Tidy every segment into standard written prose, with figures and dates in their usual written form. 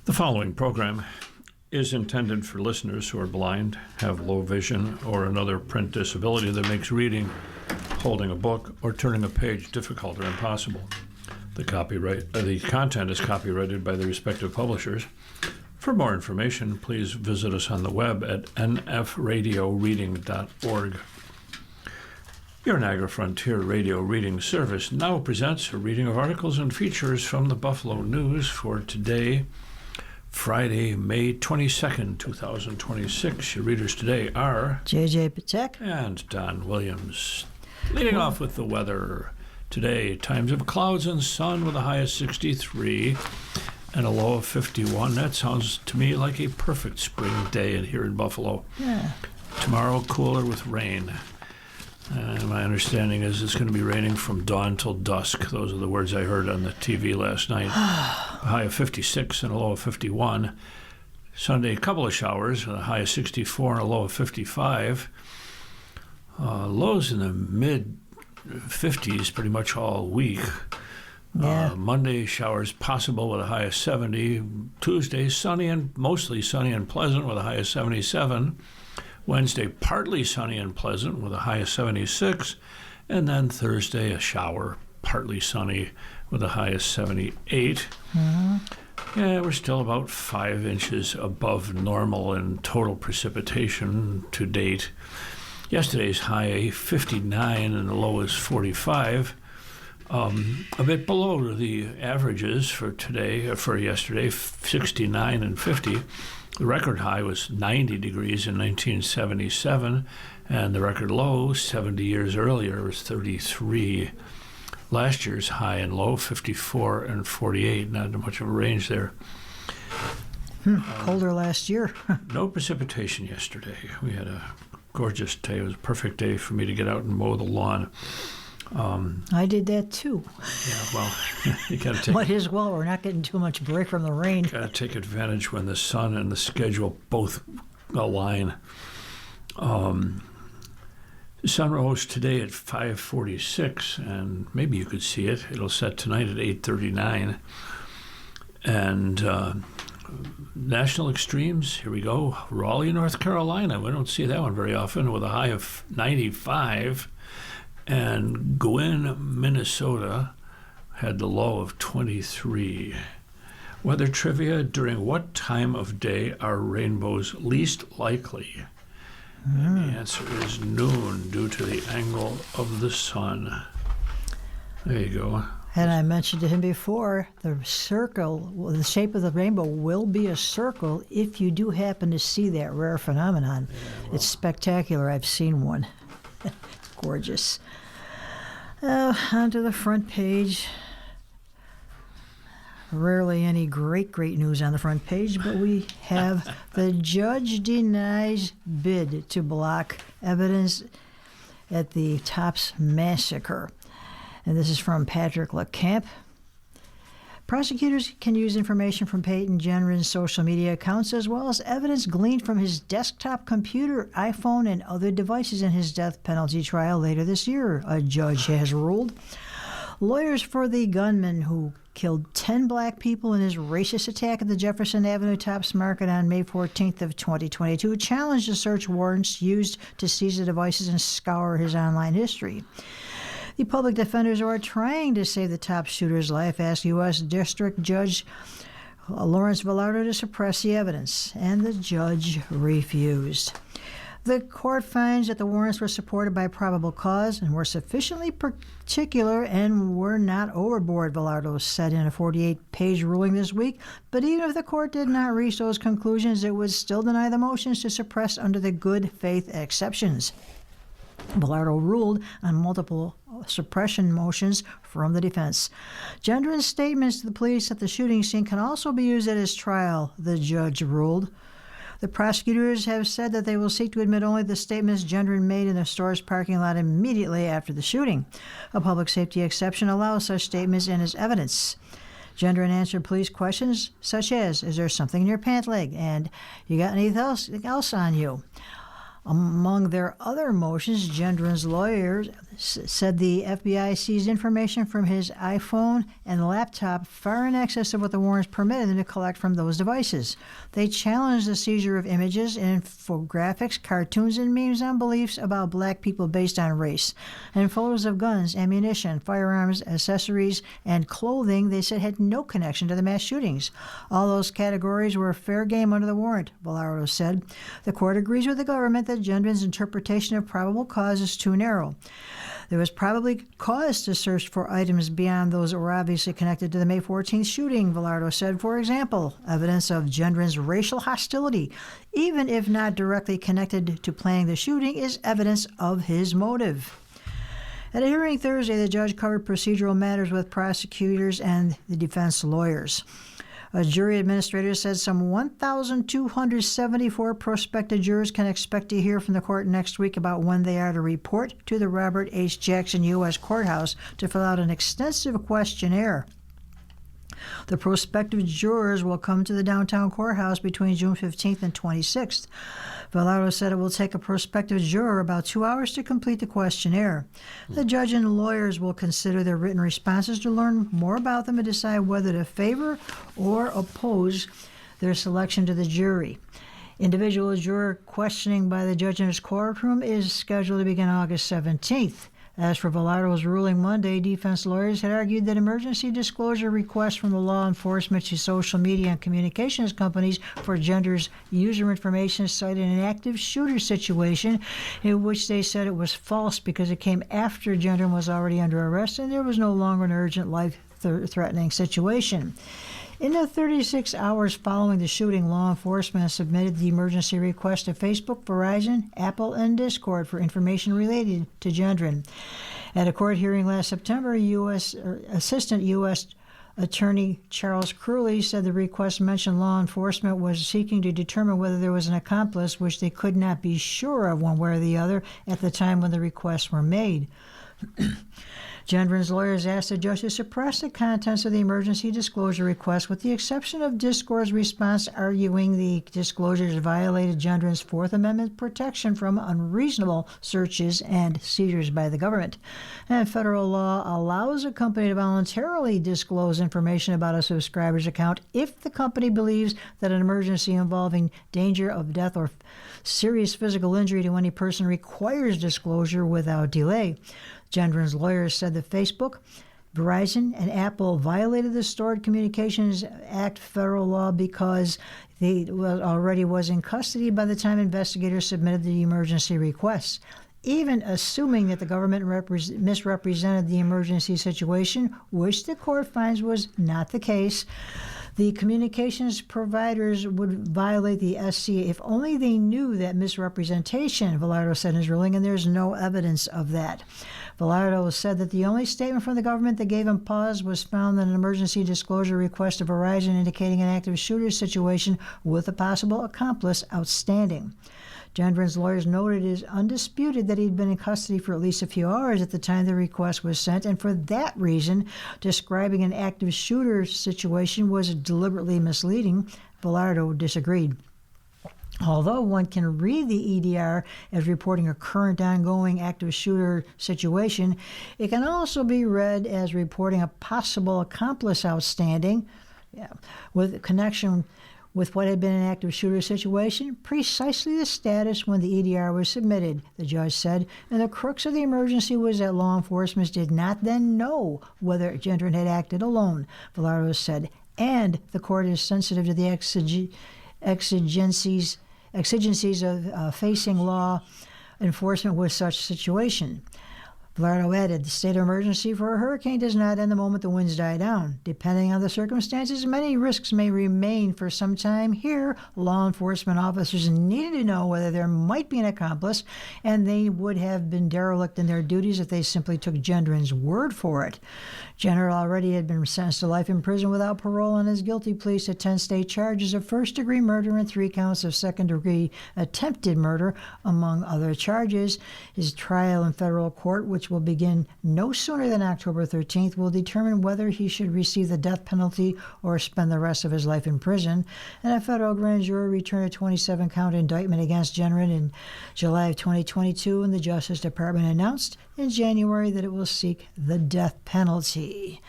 The following program is intended for listeners who are blind, have low vision, or another print disability that makes reading, holding a book, or turning a page difficult or impossible. The content is copyrighted by the respective publishers. For more information, please visit us on the web at nfradioreading.org. Your Niagara Frontier Radio Reading Service now presents a reading of articles and features from the Buffalo News for today, Friday, May 22nd, 2026. Your readers today are J.J. Patek and Don Williams. Leading off with the weather. Today, times of clouds and sun with a high of 63 and a low of 51. That sounds to me like a perfect spring day here in Buffalo. Yeah. Tomorrow, cooler with rain. My understanding is it's going to be raining from dawn till dusk. Those are the words I heard on the TV last night. A high of 56 and a low of 51. Sunday, a couple of showers with a high of 64 and a low of 55. Lows in the mid-50s pretty much all week. Yeah. Monday, showers possible with a high of 70. Tuesday, mostly sunny and pleasant with a high of 77. Wednesday, partly sunny and pleasant with a high of 76. And then Thursday, a shower, partly sunny with a high of 78. Mm-hmm. Yeah, we're still about 5 inches above normal in total precipitation to date. Yesterday's high 59 and the low is 45. A bit below the averages for yesterday, 69 and 50. The record high was 90 degrees in 1977, and the record low 70 years earlier was 33. Last year's high and low, 54 and 48. Not much of a range there. Colder last year. No precipitation yesterday. We had a gorgeous day. It was a perfect day for me to get out and mow the lawn. I did that too. Yeah, well, you got to take. Might as well. We're not getting too much break from the rain. Got to take advantage when the sun and the schedule both align. The sun rose today at 5:46, and maybe you could see it. It'll set tonight at 8:39. And national extremes, here we go. Raleigh, North Carolina. We don't see that one very often, with a high of 95. And Gwinn, Minnesota, had the low of 23. Weather trivia: during what time of day are rainbows least likely? And the answer is noon, due to the angle of the sun. There you go. And I mentioned to him before, the shape of the rainbow will be a circle if you do happen to see that rare phenomenon. Yeah, well, it's spectacular. I've seen one. Gorgeous. Onto the front page. Rarely any great news on the front page, but we have the judge denies bid to block evidence at the Tops massacre. And this is from Patrick LeCamp. Prosecutors can use information from Peyton Gendron's social media accounts as well as evidence gleaned from his desktop computer, iPhone, and other devices in his death penalty trial later this year, a judge has ruled. Lawyers for the gunman who killed 10 black people in his racist attack at the Jefferson Avenue Tops Market on May 14th of 2022 challenged the search warrants used to seize the devices and scour his online history. The public defenders who are trying to save the top shooter's life asked U.S. District Judge Lawrence Villardo to suppress the evidence, and the judge refused. The court finds that the warrants were supported by probable cause and were sufficiently particular and were not overboard, Villardo said in a 48-page ruling this week. But even if the court did not reach those conclusions, it would still deny the motions to suppress under the good faith exceptions. Villardo ruled on multiple suppression motions from the defense. Gendron's statements to the police at the shooting scene can also be used at his trial, the judge ruled. The prosecutors have said that they will seek to admit only the statements Gendron made in the store's parking lot immediately after the shooting. A public safety exception allows such statements in as evidence. Gendron answered police questions such as, "Is there something in your pant leg?" and "You got anything else on you?" Among their other motions, Gendron's lawyers said the FBI seized information from his iPhone and laptop far in excess of what the warrants permitted them to collect from those devices. They challenged the seizure of images, infographics, cartoons, and memes on beliefs about black people based on race, and photos of guns, ammunition, firearms, accessories, and clothing they said had no connection to the mass shootings. All those categories were fair game under the warrant, Velardo said. The court agrees with the government that Gendron's interpretation of probable cause is too narrow. There was probably cause to search for items beyond those that were obviously connected to the May 14th shooting, Velardo said. For example, evidence of Gendron's racial hostility, even if not directly connected to planning the shooting, is evidence of his motive. At a hearing Thursday, the judge covered procedural matters with prosecutors and the defense lawyers. A jury administrator said some 1,274 prospective jurors can expect to hear from the court next week about when they are to report to the Robert H. Jackson U.S. Courthouse to fill out an extensive questionnaire. The prospective jurors will come to the downtown courthouse between June 15th and 26th. Velardo said it will take a prospective juror about 2 hours to complete the questionnaire. The judge and lawyers will consider their written responses to learn more about them and decide whether to favor or oppose their selection to the jury. Individual juror questioning by the judge in his courtroom is scheduled to begin August 17th. As for Velardo's ruling Monday, defense lawyers had argued that emergency disclosure requests from the law enforcement to social media and communications companies for Gendron's user information cited an active shooter situation in which they said it was false because it came after Gendron was already under arrest and there was no longer an urgent life-threatening situation. In the 36 hours following the shooting, law enforcement submitted the emergency request to Facebook, Verizon, Apple, and Discord for information related to Gendron. At a court hearing last September, Assistant U.S. Attorney Charles Crewley said the request mentioned law enforcement was seeking to determine whether there was an accomplice, which they could not be sure of one way or the other at the time when the requests were made. Gendron's lawyers asked the judge to suppress the contents of the emergency disclosure request, with the exception of Discord's response arguing the disclosures violated Gendron's Fourth Amendment protection from unreasonable searches and seizures by the government. And federal law allows a company to voluntarily disclose information about a subscriber's account if the company believes that an emergency involving danger of death or serious physical injury to any person requires disclosure without delay. Gendron's lawyers said that Facebook, Verizon, and Apple violated the Stored Communications Act federal law because they already was in custody by the time investigators submitted the emergency requests. Even assuming that the government misrepresented the emergency situation, which the court finds was not the case, the communications providers would violate the SC if only they knew that misrepresentation, Velardo said in his ruling, and there's no evidence of that. Velardo said that the only statement from the government that gave him pause was found in an emergency disclosure request of Verizon indicating an active shooter situation with a possible accomplice outstanding. Gendron's lawyers noted it is undisputed that he'd been in custody for at least a few hours at the time the request was sent, and for that reason, describing an active shooter situation was deliberately misleading. Velardo disagreed. Although one can read the EDR as reporting a current ongoing active shooter situation, it can also be read as reporting a possible accomplice outstanding with connection with what had been an active shooter situation, precisely the status when the EDR was submitted, the judge said, and the crux of the emergency was that law enforcement did not then know whether Gendron had acted alone, Velardo said, and the court is sensitive to the exigencies of facing law enforcement with such situation. Velardo added, the state of emergency for a hurricane does not end the moment the winds die down. Depending on the circumstances, many risks may remain for some time. Here, law enforcement officers needed to know whether there might be an accomplice, and they would have been derelict in their duties if they simply took Gendron's word for it. Gendron already had been sentenced to life in prison without parole on his guilty pleas to 10 state charges of first-degree murder and 3 counts of second-degree attempted murder, among other charges. His trial in federal court, which which will begin no sooner than October 13th, will determine whether he should receive the death penalty or spend the rest of his life in prison. And a federal grand jury returned a 27-count indictment against Genren in July of 2022, and the Justice Department announced in January that it will seek the death penalty.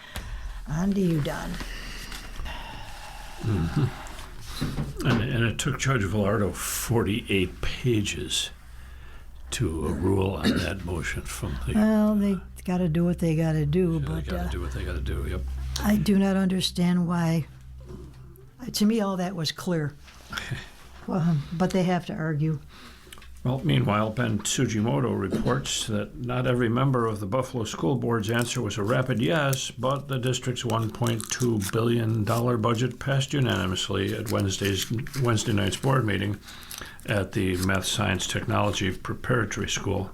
On to you, Don. And it took Judge Villardo 48 pages to rule on that motion from the... Well, they got to do what they got to do, but They got to do what they got to do, yep. I do not understand why. To me, all that was clear. Well, but they have to argue. Well, meanwhile, Ben Tsujimoto reports that not every member of the Buffalo School Board's answer was a rapid yes, but the district's $1.2 billion budget passed unanimously at Wednesday night's board meeting at the Math Science Technology Preparatory School.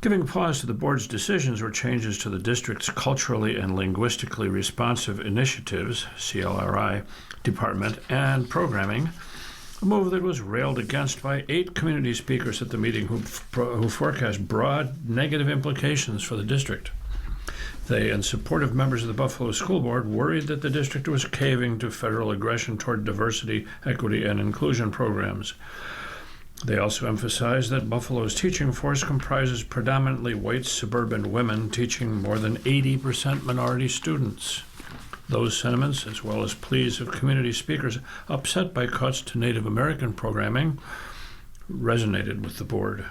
Giving pause to the board's decisions were changes to the district's culturally and linguistically responsive initiatives, CLRI, department and programming, a move that was railed against by 8 community speakers at the meeting who forecast broad negative implications for the district. They and supportive members of the Buffalo School Board worried that the district was caving to federal aggression toward diversity, equity, and inclusion programs. They also emphasized that Buffalo's teaching force comprises predominantly white suburban women teaching more than 80% minority students. Those sentiments, as well as pleas of community speakers upset by cuts to Native American programming, resonated with the board.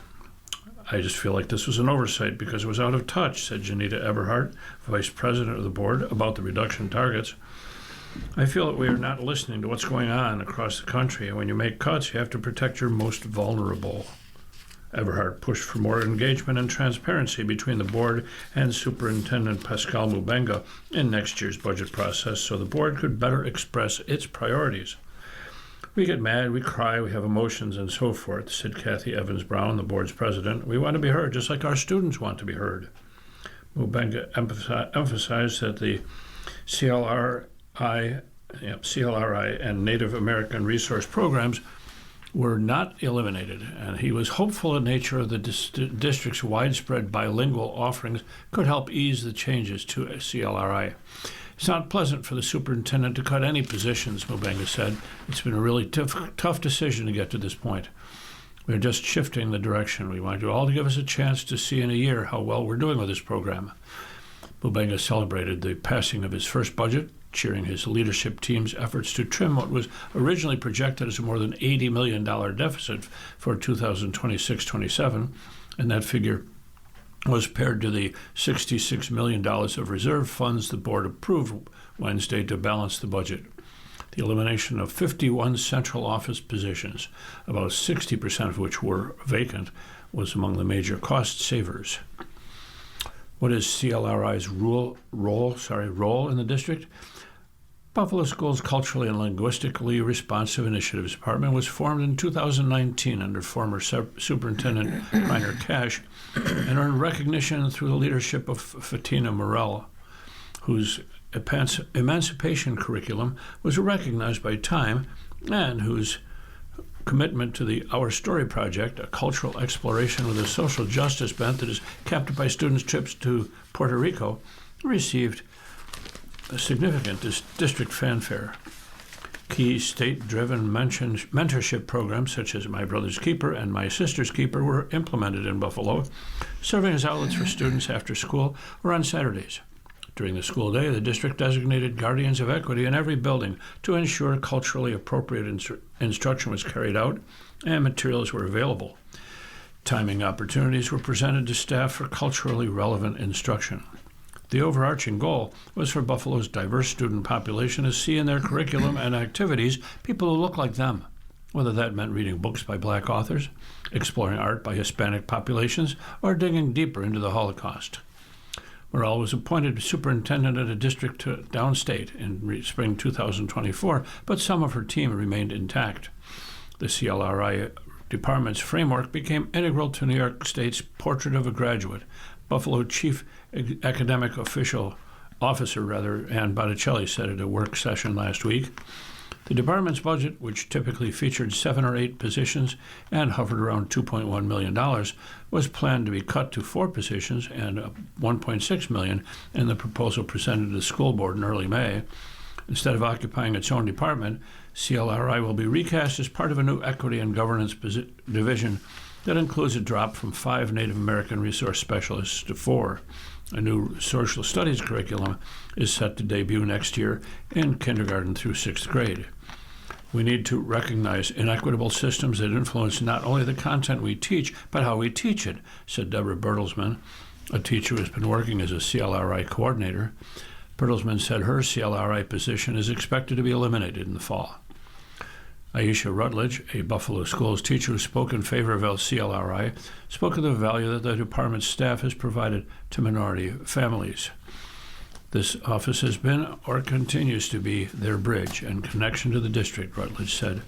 I just feel like this was an oversight because it was out of touch, said Janita Eberhardt, vice president of the board, about the reduction targets. I feel that we are not listening to what's going on across the country, and when you make cuts, you have to protect your most vulnerable. Eberhardt pushed for more engagement and transparency between the board and Superintendent Pascal Mubenga in next year's budget process so the board could better express its priorities. We get mad, we cry, we have emotions, and so forth, said Kathy Evans Brown, the board's president. We want to be heard, just like our students want to be heard. Mubenga emphasized that the CLRI and Native American resource programs were not eliminated, and he was hopeful the nature of the district's widespread bilingual offerings could help ease the changes to CLRI. It's not pleasant for the superintendent to cut any positions, Mubenga said. It's been a really tough decision to get to this point. We're just shifting the direction. We want you all to give us a chance to see in a year how well we're doing with this program. Mubenga celebrated the passing of his first budget, cheering his leadership team's efforts to trim what was originally projected as a more than $80 million deficit for 2026-27, and that figure was paired to the $66 million of reserve funds the board approved Wednesday to balance the budget. The elimination of 51 central office positions, about 60% of which were vacant, was among the major cost savers. What is CLRI's role in the district? Buffalo Schools' Culturally and Linguistically Responsive Initiatives Department was formed in 2019 under former Superintendent Reiner Cash and earned recognition through the leadership of Fatina Morell, whose emancipation curriculum was recognized by Time and whose commitment to the Our Story Project, a cultural exploration with a social justice bent that is capped by students' trips to Puerto Rico, received a significant district fanfare. Key state-driven mentorship programs such as My Brother's Keeper and My Sister's Keeper were implemented in Buffalo, serving as outlets for students after school or on Saturdays. During the school day, the district designated guardians of equity in every building to ensure culturally appropriate instruction was carried out and materials were available. Timing opportunities were presented to staff for culturally relevant instruction. The overarching goal was for Buffalo's diverse student population to see in their curriculum and activities people who look like them, whether that meant reading books by Black authors, exploring art by Hispanic populations, or digging deeper into the Holocaust. Morell was appointed superintendent at a district downstate in spring 2024, but some of her team remained intact. The CLRI department's framework became integral to New York State's Portrait of a Graduate. Buffalo Chief Academic Officer Ann Botticelli said at a work session last week. The department's budget, which typically featured 7 or 8 positions and hovered around $2.1 million, was planned to be cut to 4 positions and $1.6 million in the proposal presented to the school board in early May. Instead of occupying its own department, CLRI will be recast as part of a new equity and governance division that includes a drop from 5 Native American resource specialists to 4. A new social studies curriculum is set to debut next year in kindergarten through 6th grade. We need to recognize inequitable systems that influence not only the content we teach, but how we teach it, said Deborah Bertelsmann, a teacher who has been working as a CLRI coordinator. Bertelsmann said her CLRI position is expected to be eliminated in the fall. Aisha Rutledge, a Buffalo Schools teacher who spoke in favor of CLRI, spoke of the value that the department's staff has provided to minority families. This office has been or continues to be their bridge and connection to the district, Rutledge said.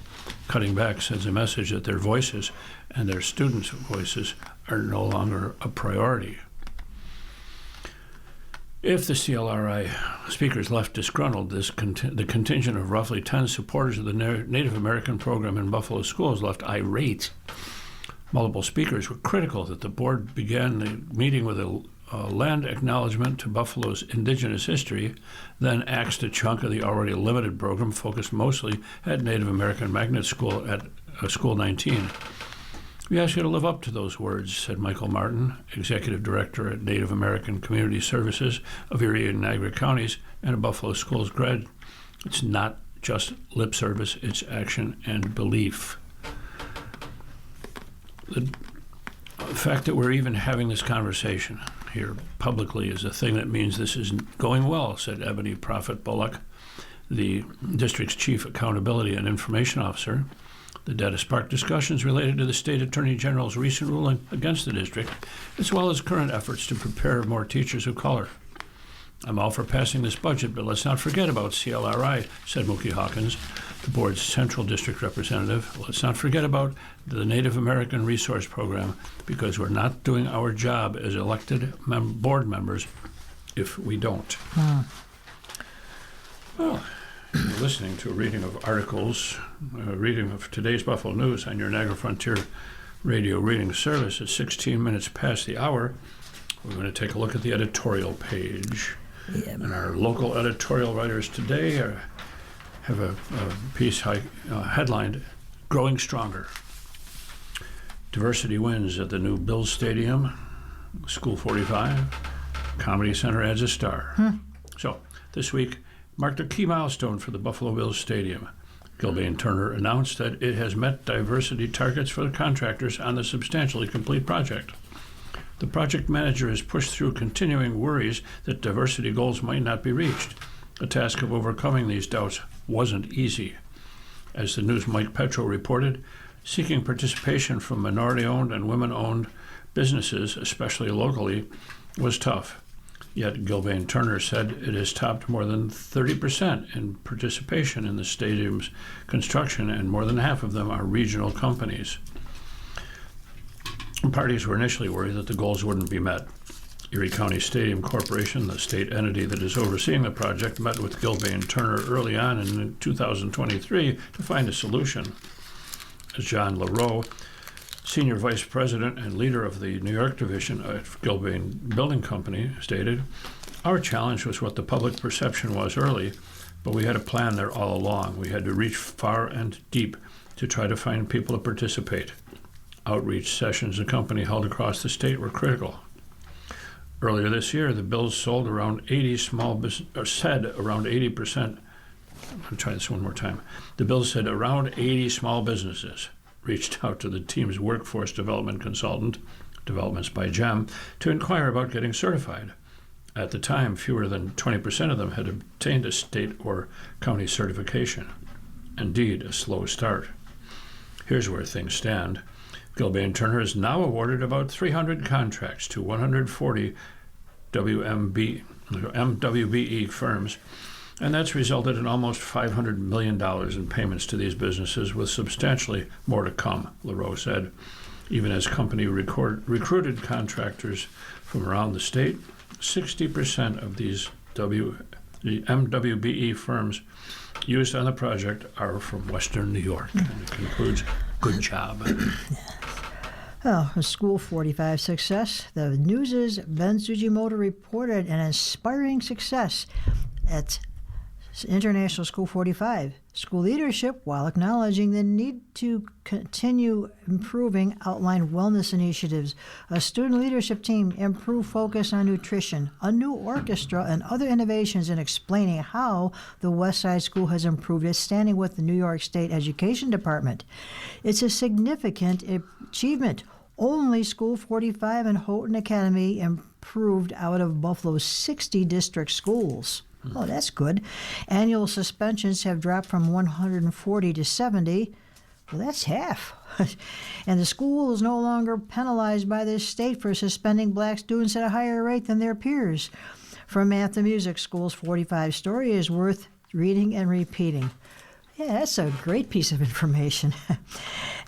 Cutting back sends a message that their voices and their students' voices are no longer a priority. If the CLRI speakers left disgruntled, the contingent of roughly 10 supporters of the Native American program in Buffalo Schools left irate. Multiple speakers were critical that the board began the meeting with a land acknowledgement to Buffalo's indigenous history, then axed a chunk of the already limited program focused mostly at Native American Magnet School at School 19. We ask you to live up to those words, said Michael Martin, Executive Director at Native American Community Services of Erie and Niagara Counties and a Buffalo Schools grad. It's not just lip service, it's action and belief. The fact that we're even having this conversation here publicly is a thing that means this is going well, said Ebony Prophet Bullock, the district's Chief Accountability and Information Officer. The data sparked discussions related to the State Attorney General's recent ruling against the district, as well as current efforts to prepare more teachers of color. I'm all for passing this budget, but let's not forget about CLRI, said Mookie Hawkins, the board's central district representative. Let's not forget about the Native American Resource Program, because we're not doing our job as elected board members if we don't. Well, you're listening to a reading of articles, a reading of today's Buffalo News on your Niagara Frontier Radio reading service at 16 minutes past the hour. We're going to take a look at the editorial page. Yeah. And our local editorial writers today have a piece headlined, Growing Stronger. Diversity wins at the new Bills Stadium, School 45. Comedy Center adds a star. So, this week marked a key milestone for the Buffalo Bills Stadium. Gilbane Turner announced that it has met diversity targets for the contractors on the substantially complete project. The project manager has pushed through continuing worries that diversity goals might not be reached. The task of overcoming these doubts wasn't easy. As the News' Mike Petro reported, seeking participation from minority-owned and women-owned businesses, especially locally, was tough. Yet Gilbane Turner said it has topped more than 30% in participation in the stadium's construction, and more than half of them are regional companies. Parties were initially worried that the goals wouldn't be met. Erie County Stadium Corporation, the state entity that is overseeing the project, met with Gilbane Turner early on in 2023 to find a solution. As John LaRoe, Senior Vice President and leader of the New York division at Gilbane Building Company, stated, "Our challenge was what the public perception was early, but we had a plan there all along. We had to reach far and deep to try to find people to participate. Outreach sessions the company held across the state were critical." Earlier this year, the Bills sold around 80 small business, or said around 80%. I'll try this one more time. The Bills said around 80 small businesses reached out to the team's workforce development consultant, Developments by GEM, to inquire about getting certified. At the time, fewer than 20% of them had obtained a state or county certification. Indeed, a slow start. Here's where things stand. Gilbane Turner is now awarded about 300 contracts to 140 MWBE firms, and that's resulted in almost $500 million in payments to these businesses, with substantially more to come, LaRoe said. Even as company recruited contractors from around the state, 60% of these MWBE firms used on the project are from Western New York. And it concludes, good job. Oh, School 45 success. The news is Ben Sujimoto reported an inspiring success at International School 45. School leadership, while acknowledging the need to continue improving, outlined wellness initiatives. A student leadership team improved focus on nutrition, a new orchestra, and other innovations in explaining how the West Side School has improved its standing with the New York State Education Department. It's a significant achievement. Only School 45 and Houghton Academy improved out of Buffalo's 60 district schools. Oh, that's good. Annual suspensions have dropped from 140 to 70. Well, that's half. And the school is no longer penalized by the state for suspending black students at a higher rate than their peers. From Math to Music, School's 45 story is worth reading and repeating. Yeah, that's a great piece of information.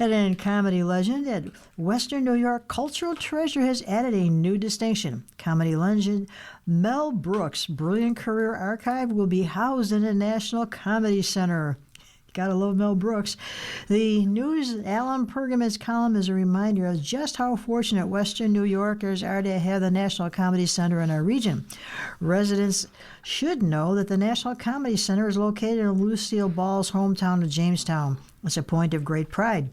And in comedy legend, at Western New York, Cultural Treasure has added a new distinction. Comedy legend Mel Brooks' brilliant career archive will be housed in the National Comedy Center. Gotta love Mel Brooks. The news Alan Pergament's column is a reminder of just how fortunate Western New Yorkers are to have the National Comedy Center in our region. Residents should know that the National Comedy Center is located in Lucille Ball's hometown of Jamestown. It's a point of great pride.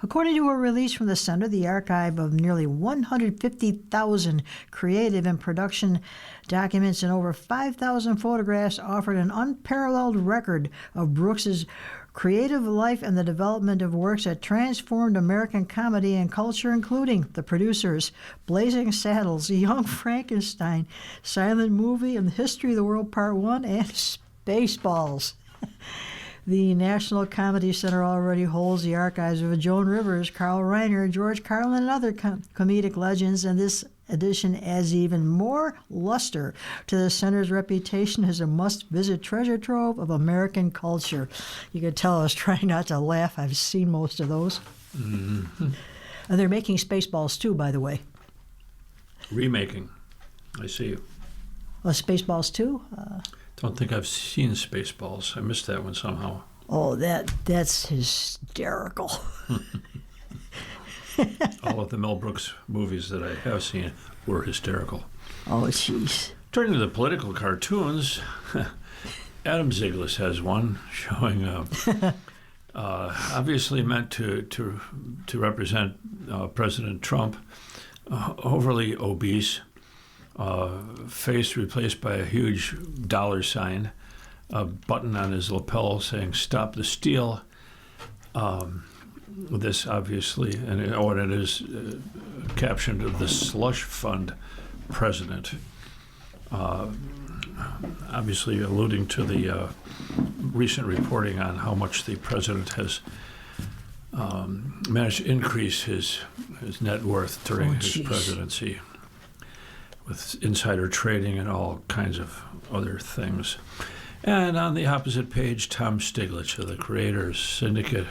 According to a release from the center, the archive of nearly 150,000 creative and production documents and over 5,000 photographs offered an unparalleled record of Brooks's creative life and the development of works that transformed American comedy and culture, including The Producers, Blazing Saddles, Young Frankenstein, Silent Movie, and the History of the World Part 1, and Spaceballs. The National Comedy Center already holds the archives of Joan Rivers, Carl Reiner, George Carlin, and other comedic legends, and this edition adds even more luster to the center's reputation as a must-visit treasure trove of American culture. You can tell I was trying not to laugh. I've seen most of those. Mm-hmm. And they're making Spaceballs too, by the way. Remaking. I see. Spaceballs too? Don't think I've seen Spaceballs. I missed that one somehow. Oh, that's hysterical. All of the Mel Brooks movies that I have seen were hysterical. Oh, jeez. Turning to the political cartoons, Adam Ziglis has one showing, obviously meant to represent President Trump, overly obese, face replaced by a huge dollar sign, a button on his lapel saying "Stop the Steal." This obviously, and it is captioned "The Slush Fund President," obviously alluding to the recent reporting on how much the president has managed to increase his net worth during his presidency, with insider trading and all kinds of other things. And on the opposite page, Tom Stiglitz of the Creators Syndicate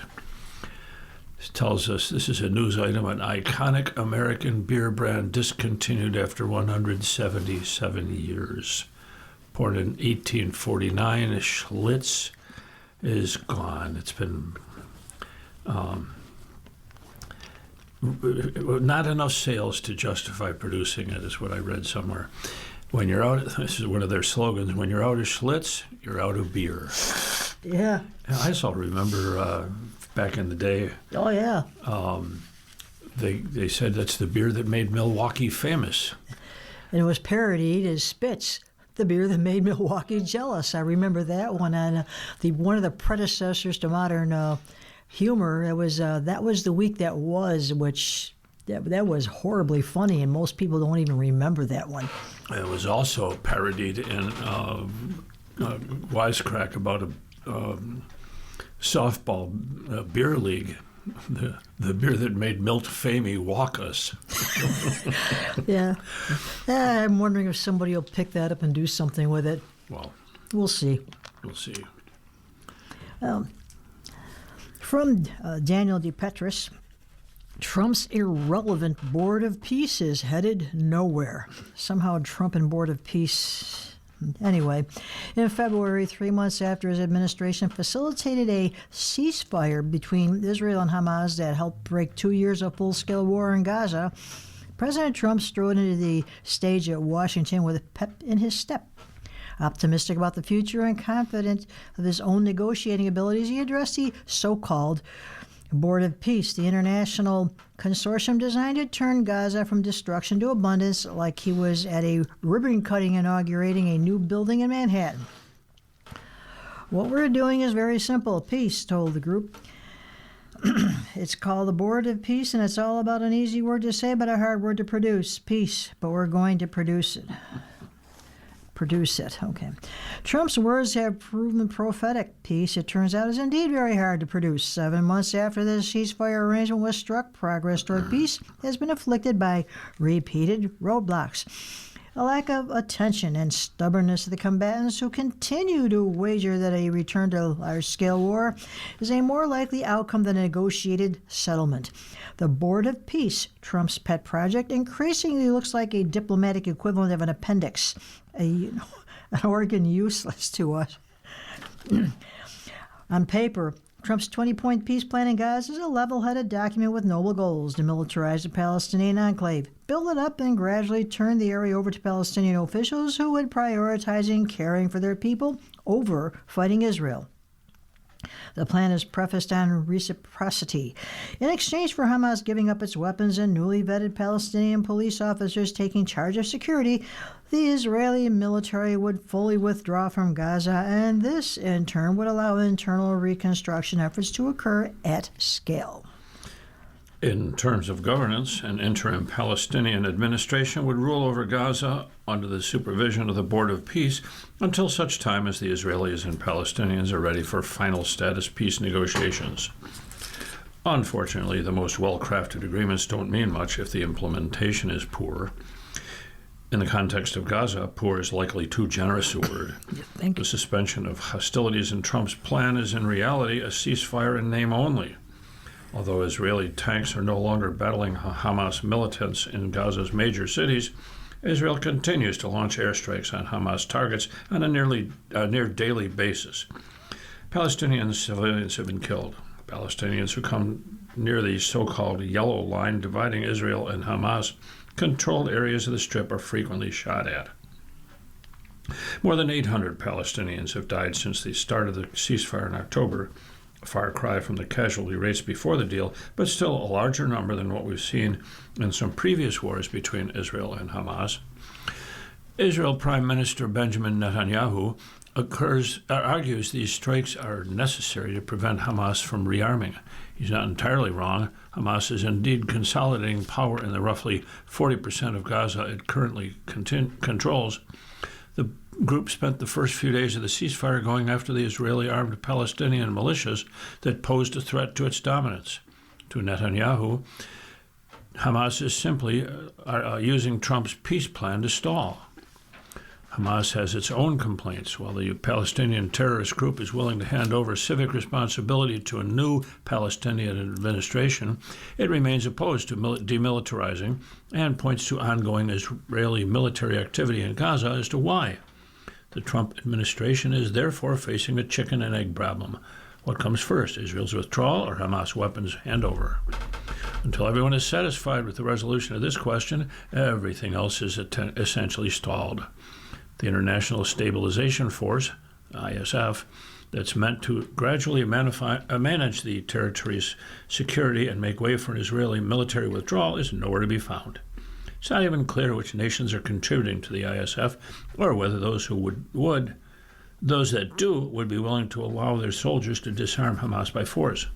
tells us this is a news item: an iconic American beer brand discontinued after 177 years. Born in 1849, Schlitz is gone. It's been not enough sales to justify producing it, is what I read somewhere. When you're out, this is one of their slogans, when you're out of Schlitz, you're out of beer. Yeah. I also remember back in the day. Oh, yeah. They said that's the beer that made Milwaukee famous. And it was parodied as Spitz, the beer that made Milwaukee jealous. I remember that one on one of the predecessors to modern humor. It was that was the week that was, which that was horribly funny, and most people don't even remember that one. It was also parodied in Wisecrack about a softball beer league, the beer that made Milt Famey walk us. Yeah. I'm wondering if somebody will pick that up and do something with it. Well, we'll see. We'll see. From Daniel DePetris, Trump's irrelevant Board of Peace is headed nowhere. Somehow Trump and Board of Peace Anyway, in February, 3 months after his administration facilitated a ceasefire between Israel and Hamas that helped break 2 years of full-scale war in Gaza, President Trump strode into the stage at Washington with pep in his step. Optimistic about the future and confident of his own negotiating abilities, he addressed the so-called Board of Peace, the international consortium designed to turn Gaza from destruction to abundance, like he was at a ribbon cutting inaugurating a new building in Manhattan. What we're doing is very simple. Peace, told the group. It's called the Board of Peace, and it's all about an easy word to say but a hard word to produce. Peace, but we're going to produce it. Okay. Trump's words have proven prophetic. Peace, it turns out, is indeed very hard to produce. 7 months after the ceasefire arrangement was struck, progress toward peace has been afflicted by repeated roadblocks. A lack of attention and stubbornness of the combatants who continue to wager that a return to large-scale war is a more likely outcome than a negotiated settlement. The Board of Peace, Trump's pet project, increasingly looks like a diplomatic equivalent of an appendix, an organ useless to us. On paper, Trump's 20-point peace plan in Gaza is a level-headed document with noble goals: demilitarize the Palestinian enclave, build it up, and gradually turn the area over to Palestinian officials who would prioritize caring for their people over fighting Israel. The plan is prefaced on reciprocity. In exchange for Hamas giving up its weapons and newly vetted Palestinian police officers taking charge of security, the Israeli military would fully withdraw from Gaza, and this, in turn, would allow internal reconstruction efforts to occur at scale. In terms of governance, an interim Palestinian administration would rule over Gaza under the supervision of the Board of Peace until such time as the Israelis and Palestinians are ready for final status peace negotiations. Unfortunately, the most well-crafted agreements don't mean much if the implementation is poor. In the context of Gaza, poor is likely too generous a word. The suspension of hostilities in Trump's plan is in reality a ceasefire in name only. Although Israeli tanks are no longer battling Hamas militants in Gaza's major cities, Israel continues to launch airstrikes on Hamas targets on a near daily basis. Palestinian civilians have been killed. Palestinians who come near the so-called yellow line dividing Israel and Hamas controlled areas of the Strip are frequently shot at. More than 800 Palestinians have died since the start of the ceasefire in October, a far cry from the casualty rates before the deal, but still a larger number than what we've seen in some previous wars between Israel and Hamas. Israel Prime Minister Benjamin Netanyahu argues these strikes are necessary to prevent Hamas from rearming. He's not entirely wrong. Hamas is indeed consolidating power in the roughly 40% of Gaza it currently controls. The group spent the first few days of the ceasefire going after the Israeli armed Palestinian militias that posed a threat to its dominance. To Netanyahu, Hamas is simply using Trump's peace plan to stall. Hamas has its own complaints. While the Palestinian terrorist group is willing to hand over civic responsibility to a new Palestinian administration, it remains opposed to demilitarizing and points to ongoing Israeli military activity in Gaza as to why. The Trump administration is therefore facing a chicken and egg problem. What comes first, Israel's withdrawal or Hamas weapons handover? Until everyone is satisfied with the resolution of this question, everything else is essentially stalled. The International Stabilization Force, ISF, that's meant to gradually manage the territory's security and make way for an Israeli military withdrawal is nowhere to be found. It's not even clear which nations are contributing to the ISF or whether those that do would be willing to allow their soldiers to disarm Hamas by force.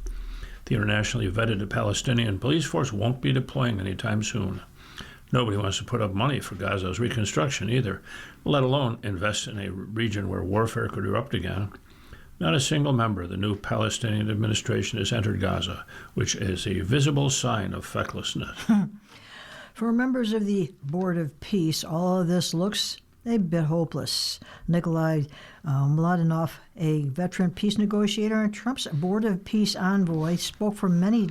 The internationally vetted Palestinian police force won't be deploying anytime soon. Nobody wants to put up money for Gaza's reconstruction either, let alone invest in a region where warfare could erupt again. Not a single member of the new Palestinian administration has entered Gaza, which is a visible sign of fecklessness. For members of the Board of Peace, all of this looks a bit hopeless. Nikolai Mladenov, a veteran peace negotiator and Trump's Board of Peace envoy, spoke for many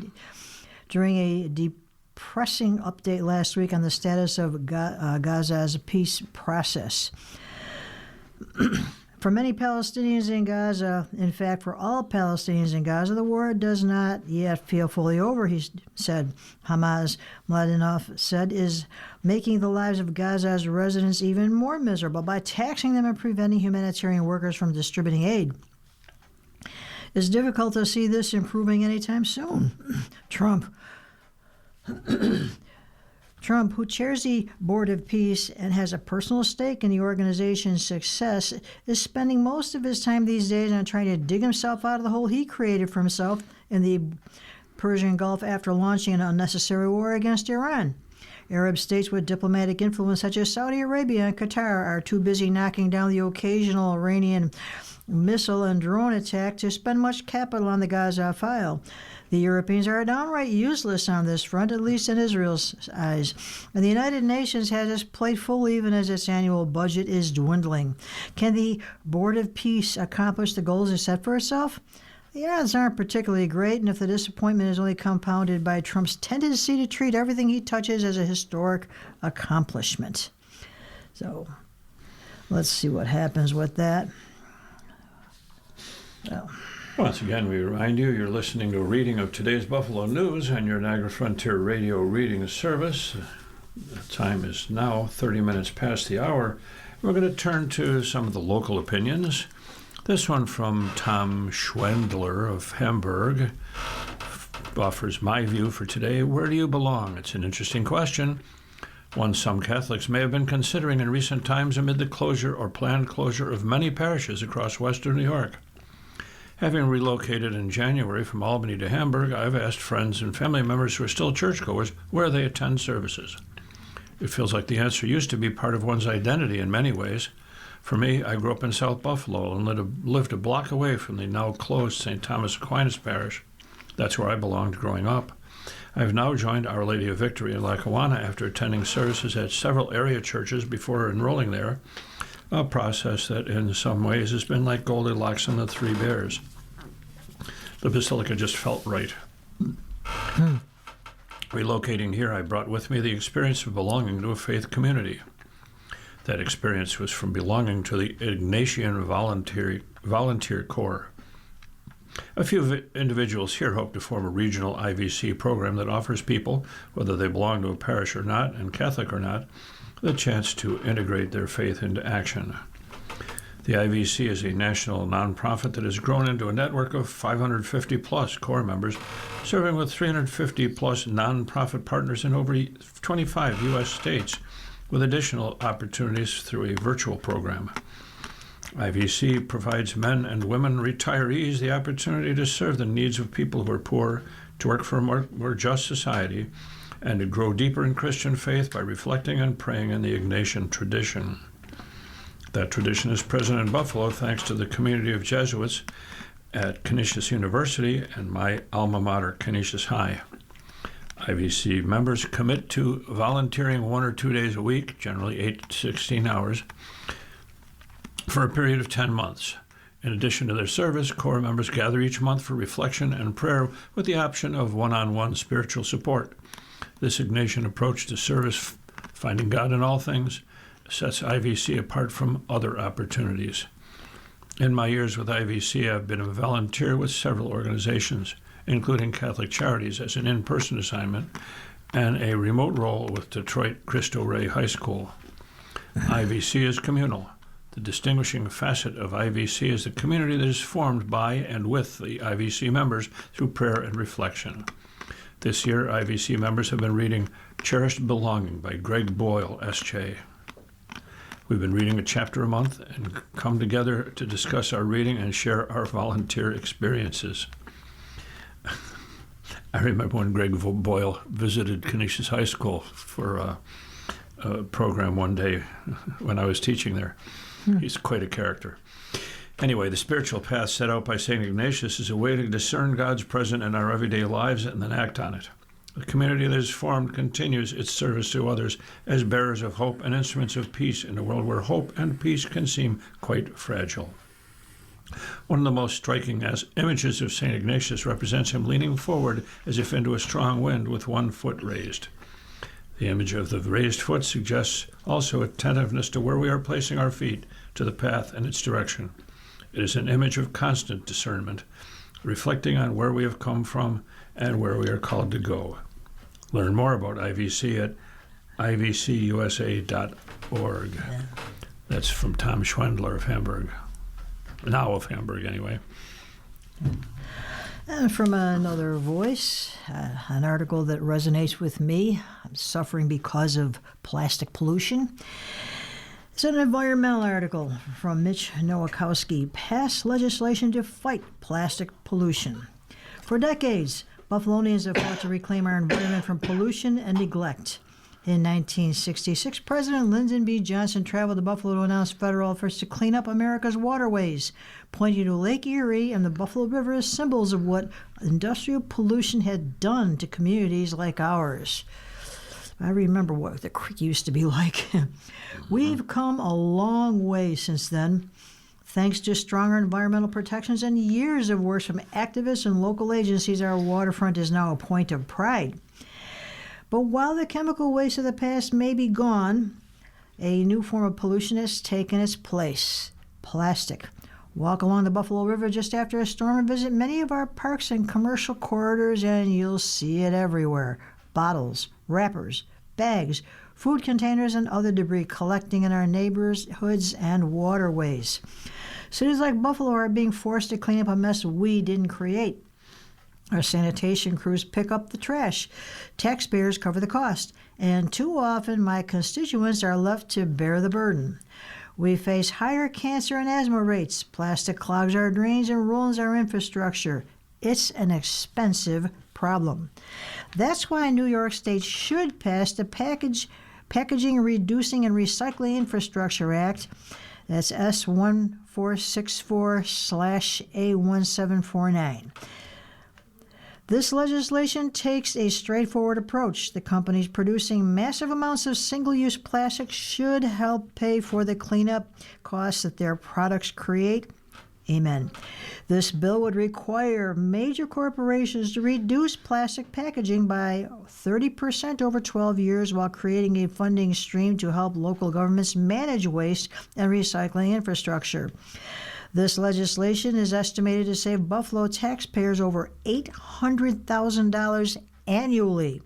during a depressing update last week on the status of Gaza's peace process. For many Palestinians in Gaza, in fact, for all Palestinians in Gaza, the war does not yet feel fully over, he said. Hamas, Mladenov said, is making the lives of Gaza's residents even more miserable by taxing them and preventing humanitarian workers from distributing aid. It's difficult to see this improving anytime soon. Trump, who chairs the Board of Peace and has a personal stake in the organization's success, is spending most of his time these days on trying to dig himself out of the hole he created for himself in the Persian Gulf after launching an unnecessary war against Iran. Arab states with diplomatic influence such as Saudi Arabia and Qatar are too busy knocking down the occasional Iranian missile and drone attack to spend much capital on the Gaza file. The Europeans are downright useless on this front, at least in Israel's eyes. And the United Nations has its plate full even as its annual budget is dwindling. Can the Board of Peace accomplish the goals it set for itself? The odds aren't particularly great, and if the disappointment is only compounded by Trump's tendency to treat everything he touches as a historic accomplishment. So, let's see what happens with that. Well, once again, we remind you you're listening to a reading of today's Buffalo News on your Niagara Frontier Radio reading service. The time is now 30 minutes past the hour. We're going to turn to some of the local opinions. This one from Tom Schwendler of Hamburg offers my view for today. Where do you belong? It's an interesting question. One some Catholics may have been considering in recent times amid the closure or planned closure of many parishes across western New York. Having relocated in January from Albany to Hamburg, I've asked friends and family members who are still churchgoers where they attend services. It feels like the answer used to be part of one's identity in many ways. For me, I grew up in South Buffalo and lived a block away from the now closed St. Thomas Aquinas Parish. That's where I belonged growing up. I have now joined Our Lady of Victory in Lackawanna after attending services at several area churches before enrolling there, a process that in some ways has been like Goldilocks and the Three Bears. The Basilica just felt right. Relocating here, I brought with me the experience of belonging to a faith community. That experience was from belonging to the Ignatian Volunteer Corps. A few individuals here hope to form a regional IVC program that offers people, whether they belong to a parish or not, and Catholic or not, the chance to integrate their faith into action. The IVC is a national nonprofit that has grown into a network of 550-plus core members, serving with 350-plus nonprofit partners in over 25 U.S. states, with additional opportunities through a virtual program. IVC provides men and women retirees the opportunity to serve the needs of people who are poor, to work for a more just society, and to grow deeper in Christian faith by reflecting and praying in the Ignatian tradition. That tradition is present in Buffalo thanks to the community of Jesuits at Canisius University and my alma mater, Canisius High. IVC members commit to volunteering 1 or 2 days a week, generally 8 to 16 hours, for a period of 10 months. In addition to their service, core members gather each month for reflection and prayer with the option of one-on-one spiritual support. This Ignatian approach to service, finding God in all things, sets IVC apart from other opportunities. In my years with IVC, I've been a volunteer with several organizations, including Catholic Charities as an in-person assignment and a remote role with Detroit Cristo Rey High School. IVC is communal. The distinguishing facet of IVC is the community that is formed by and with the IVC members through prayer and reflection. This year, IVC members have been reading Cherished Belonging by Greg Boyle, S.J. We've been reading a chapter a month and come together to discuss our reading and share our volunteer experiences. I remember when Greg Boyle visited Canisius High School for a program one day when I was teaching there. He's quite a character. Anyway, the spiritual path set out by St. Ignatius is a way to discern God's presence in our everyday lives and then act on it. The community that is formed continues its service to others as bearers of hope and instruments of peace in a world where hope and peace can seem quite fragile. One of the most striking images of St. Ignatius represents him leaning forward as if into a strong wind with one foot raised. The image of the raised foot suggests also attentiveness to where we are placing our feet, to the path and its direction. It is an image of constant discernment, reflecting on where we have come from and where we are called to go. Learn more about IVC at ivcusa.org. Yeah. That's from Tom Schwendler of Hamburg. Now of Hamburg, anyway. And from another voice, an article that resonates with me. I'm suffering because of plastic pollution. It's an environmental article from Mitch Nowakowski. Pass legislation to fight plastic pollution. For decades, Buffalonians have fought to reclaim our environment from pollution and neglect. In 1966, President Lyndon B. Johnson traveled to Buffalo to announce federal efforts to clean up America's waterways, pointing to Lake Erie and the Buffalo River as symbols of what industrial pollution had done to communities like ours. I remember what the creek used to be like. We've come a long way since then, thanks to stronger environmental protections and years of work from activists and local agencies. Our waterfront is now a point of pride. But while the chemical waste of the past may be gone, a new form of pollution has taken its place: plastic. Walk along the Buffalo River just after a storm and visit many of our parks and commercial corridors, and you'll see it everywhere. Bottles, wrappers, bags, food containers, and other debris collecting in our neighborhoods and waterways. Cities like Buffalo are being forced to clean up a mess we didn't create. Our sanitation crews pick up the trash. Taxpayers cover the cost. And too often, my constituents are left to bear the burden. We face higher cancer and asthma rates. Plastic clogs our drains and ruins our infrastructure. It's an expensive problem. That's why New York State should pass the Packaging, Reducing, and Recycling Infrastructure Act. That's S1464/A1749. This legislation takes a straightforward approach. The companies producing massive amounts of single-use plastic should help pay for the cleanup costs that their products create. Amen. This bill would require major corporations to reduce plastic packaging by 30% over 12 years while creating a funding stream to help local governments manage waste and recycling infrastructure. This legislation is estimated to save Buffalo taxpayers over $800,000 annually.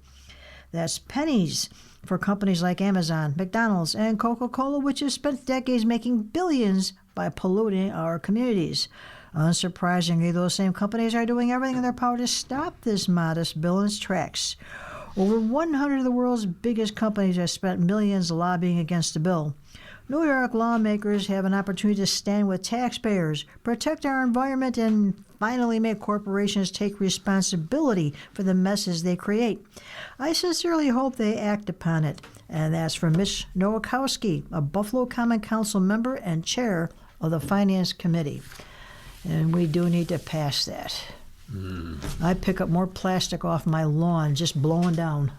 That's pennies for companies like Amazon, McDonald's, and Coca-Cola, which have spent decades making billions by polluting our communities. Unsurprisingly, those same companies are doing everything in their power to stop this modest bill in its tracks. Over 100 of the world's biggest companies have spent millions lobbying against the bill. New York lawmakers have an opportunity to stand with taxpayers, protect our environment, and finally make corporations take responsibility for the messes they create. I sincerely hope they act upon it. And that's from Mitch Nowakowski, a Buffalo Common Council member and chair of the Finance Committee. And we do need to pass that. I pick up more plastic off my lawn just blowing down.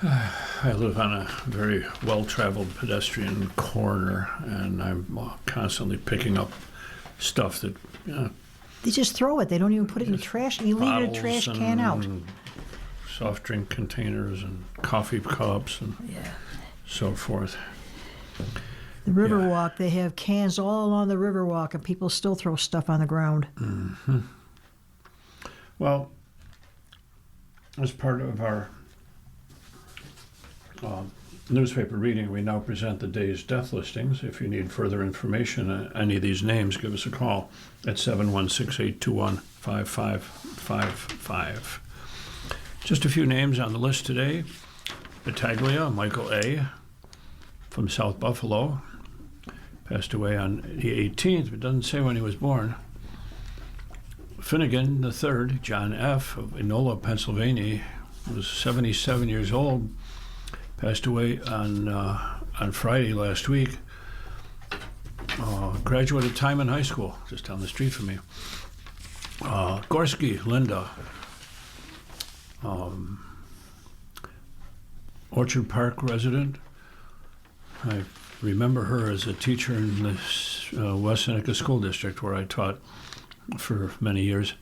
I live on a very well-traveled pedestrian corner, and I'm constantly picking up stuff that They just throw it. They don't even put it in the trash. You leave it in a trash can out. Soft drink containers and coffee cups and so forth. The Riverwalk, they have cans all along the Riverwalk, and people still throw stuff on the ground. Mm-hmm. Well, as part of our newspaper reading, we now present the day's death listings. If you need further information on any of these names, give us a call at 716-821-5555. Just a few names on the list today. Battaglia Michael A. from South Buffalo, passed away on the 18th, but doesn't say when he was born. Finnegan III, John F. of Enola, Pennsylvania, was 77 years old, passed away on Friday last week. Graduate of Timon High School, just down the street from me. Gorski Linda, Orchard Park resident. I remember her as a teacher in the West Seneca School District, where I taught for many years.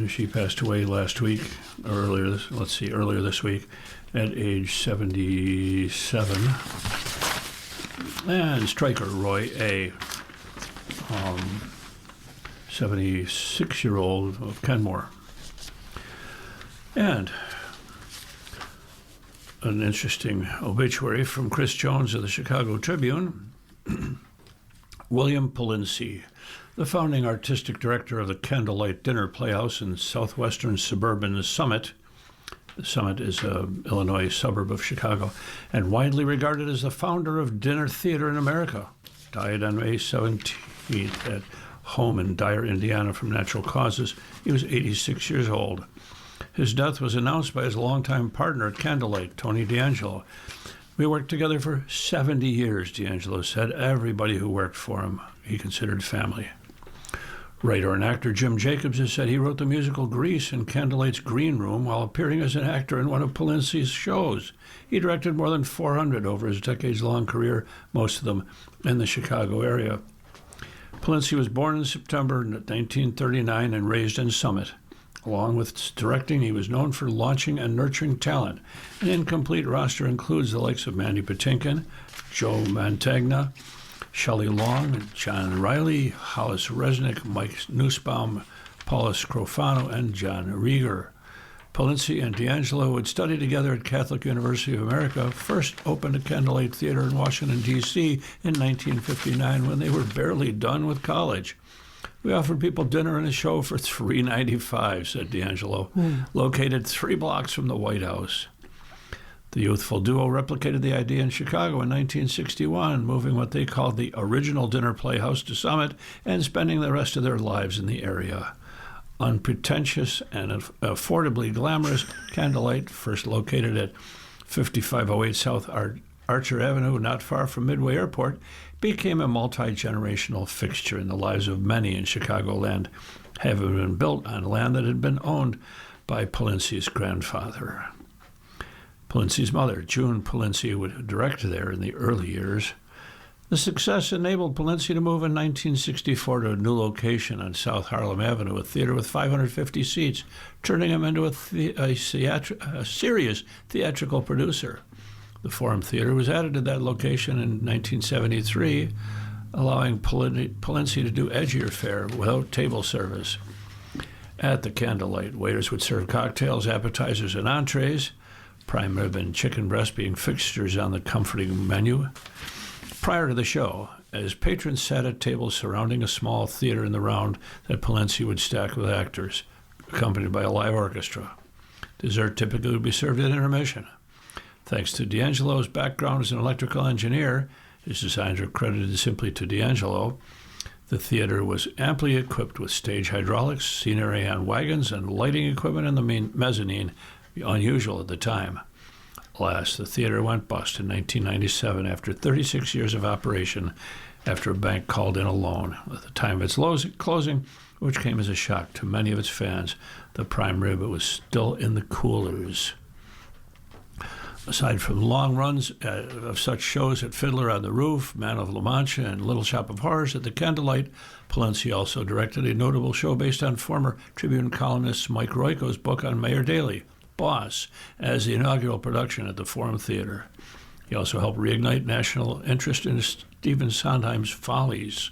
She passed away last week, earlier this week, at age 77. And striker Roy A., 76-year-old of Kenmore. And an interesting obituary from Chris Jones of the Chicago Tribune. William Polinsky, the founding artistic director of the Candlelight Dinner Playhouse in southwestern suburban Summit. The Summit is an Illinois suburb of Chicago, and widely regarded as the founder of dinner theater in America. Died on May 17th at home in Dyer, Indiana, from natural causes. He was 86 years old. His death was announced by his longtime partner at Candlelight, Tony D'Angelo. We worked together for 70 years, D'Angelo said. Everybody who worked for him, he considered family. Writer and actor Jim Jacobs has said he wrote the musical Grease in Candlelight's green room while appearing as an actor in one of Polinsky's shows. He directed more than 400 over his decades-long career, most of them in the Chicago area. Polinsky was born in September 1939 and raised in Summit. Along with directing, he was known for launching and nurturing talent. An incomplete roster includes the likes of Mandy Patinkin, Joe Mantegna, Shelley Long, John Riley, Hollis Resnick, Mike Nussbaum, Paula Scrofano, and John Rieger. Polinsky and D'Angelo would study together at Catholic University of America, first opened a Candlelight Theater in Washington, D.C. in 1959 when they were barely done with college. We offered people dinner and a show for $3.95, said D'Angelo, located 3 blocks from the White House. The youthful duo replicated the idea in Chicago in 1961, moving what they called the original dinner playhouse to Summit and spending the rest of their lives in the area. Unpretentious and affordably glamorous, Candlelight, first located at 5508 South Archer Avenue, not far from Midway Airport, became a multi-generational fixture in the lives of many in Chicagoland, having been built on land that had been owned by Polinsky's grandfather. Polinsky's mother, June Polinsky, would direct there in the early years. The success enabled Polinsky to move in 1964 to a new location on South Harlem Avenue, a theater with 550 seats, turning him into a serious theatrical producer. The Forum Theater was added to that location in 1973, allowing Polinsky to do edgier fare without table service. At the Candlelight, waiters would serve cocktails, appetizers, and entrees, prime rib and chicken breast being fixtures on the comforting menu. Prior to the show, as patrons sat at tables surrounding a small theater in the round that Polinsky would stack with actors, accompanied by a live orchestra. Dessert typically would be served at intermission. Thanks to D'Angelo's background as an electrical engineer, his designs are credited simply to D'Angelo. The theater was amply equipped with stage hydraulics, scenery on wagons, and lighting equipment in the mezzanine, unusual at the time. Alas, the theater went bust in 1997 after 36 years of operation, after a bank called in a loan. At the time of its closing, which came as a shock to many of its fans, the prime rib was still in the coolers. Aside from long runs of such shows at Fiddler on the Roof, Man of La Mancha, and Little Shop of Horrors at the Candlelight, Polinsky also directed a notable show based on former Tribune columnist Mike Royko's book on Mayor Daley, Boss, as the inaugural production at the Forum Theater. He also helped reignite national interest in Stephen Sondheim's Follies.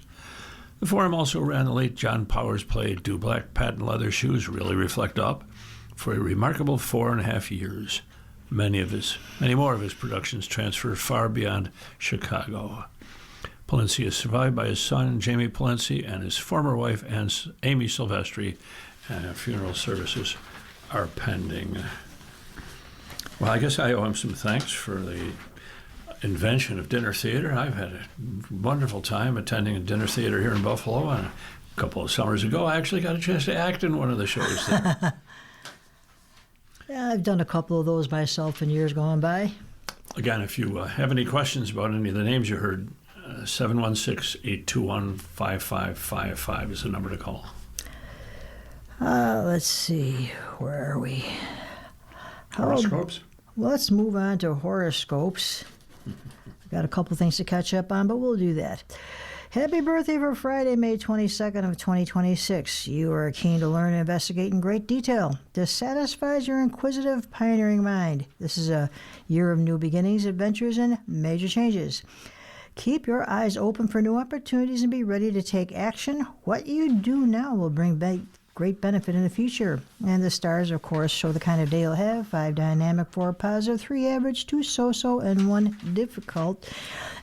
The Forum also ran the late John Powers play Do Black Patent Leather Shoes Really Reflect Up for a remarkable 4.5 years. Many more of his productions transferred far beyond Chicago. Polinsky is survived by his son, Jamie Polinsky, and his former wife, Amy Silvestri, and funeral services are pending. Well, I guess I owe him some thanks for the invention of dinner theater. I've had a wonderful time attending a dinner theater here in Buffalo, and a couple of summers ago, I actually got a chance to act in one of the shows there. Yeah, I've done a couple of those myself in years gone by. Again, if you have any questions about any of the names you heard, 716-821-5555 is the number to call. Let's see, where are we? Horoscopes? Let's move on to horoscopes. Got a couple things to catch up on, but we'll do that. Happy birthday for Friday, May 22nd of 2026. You are keen to learn and investigate in great detail. This satisfies your inquisitive, pioneering mind. This is a year of new beginnings, adventures, and major changes. Keep your eyes open for new opportunities and be ready to take action. What you do now will bring great benefit in the future. And the stars, of course, show the kind of day you'll have. 5 dynamic, 4 positive, 3 average, 2 so-so, and 1 difficult.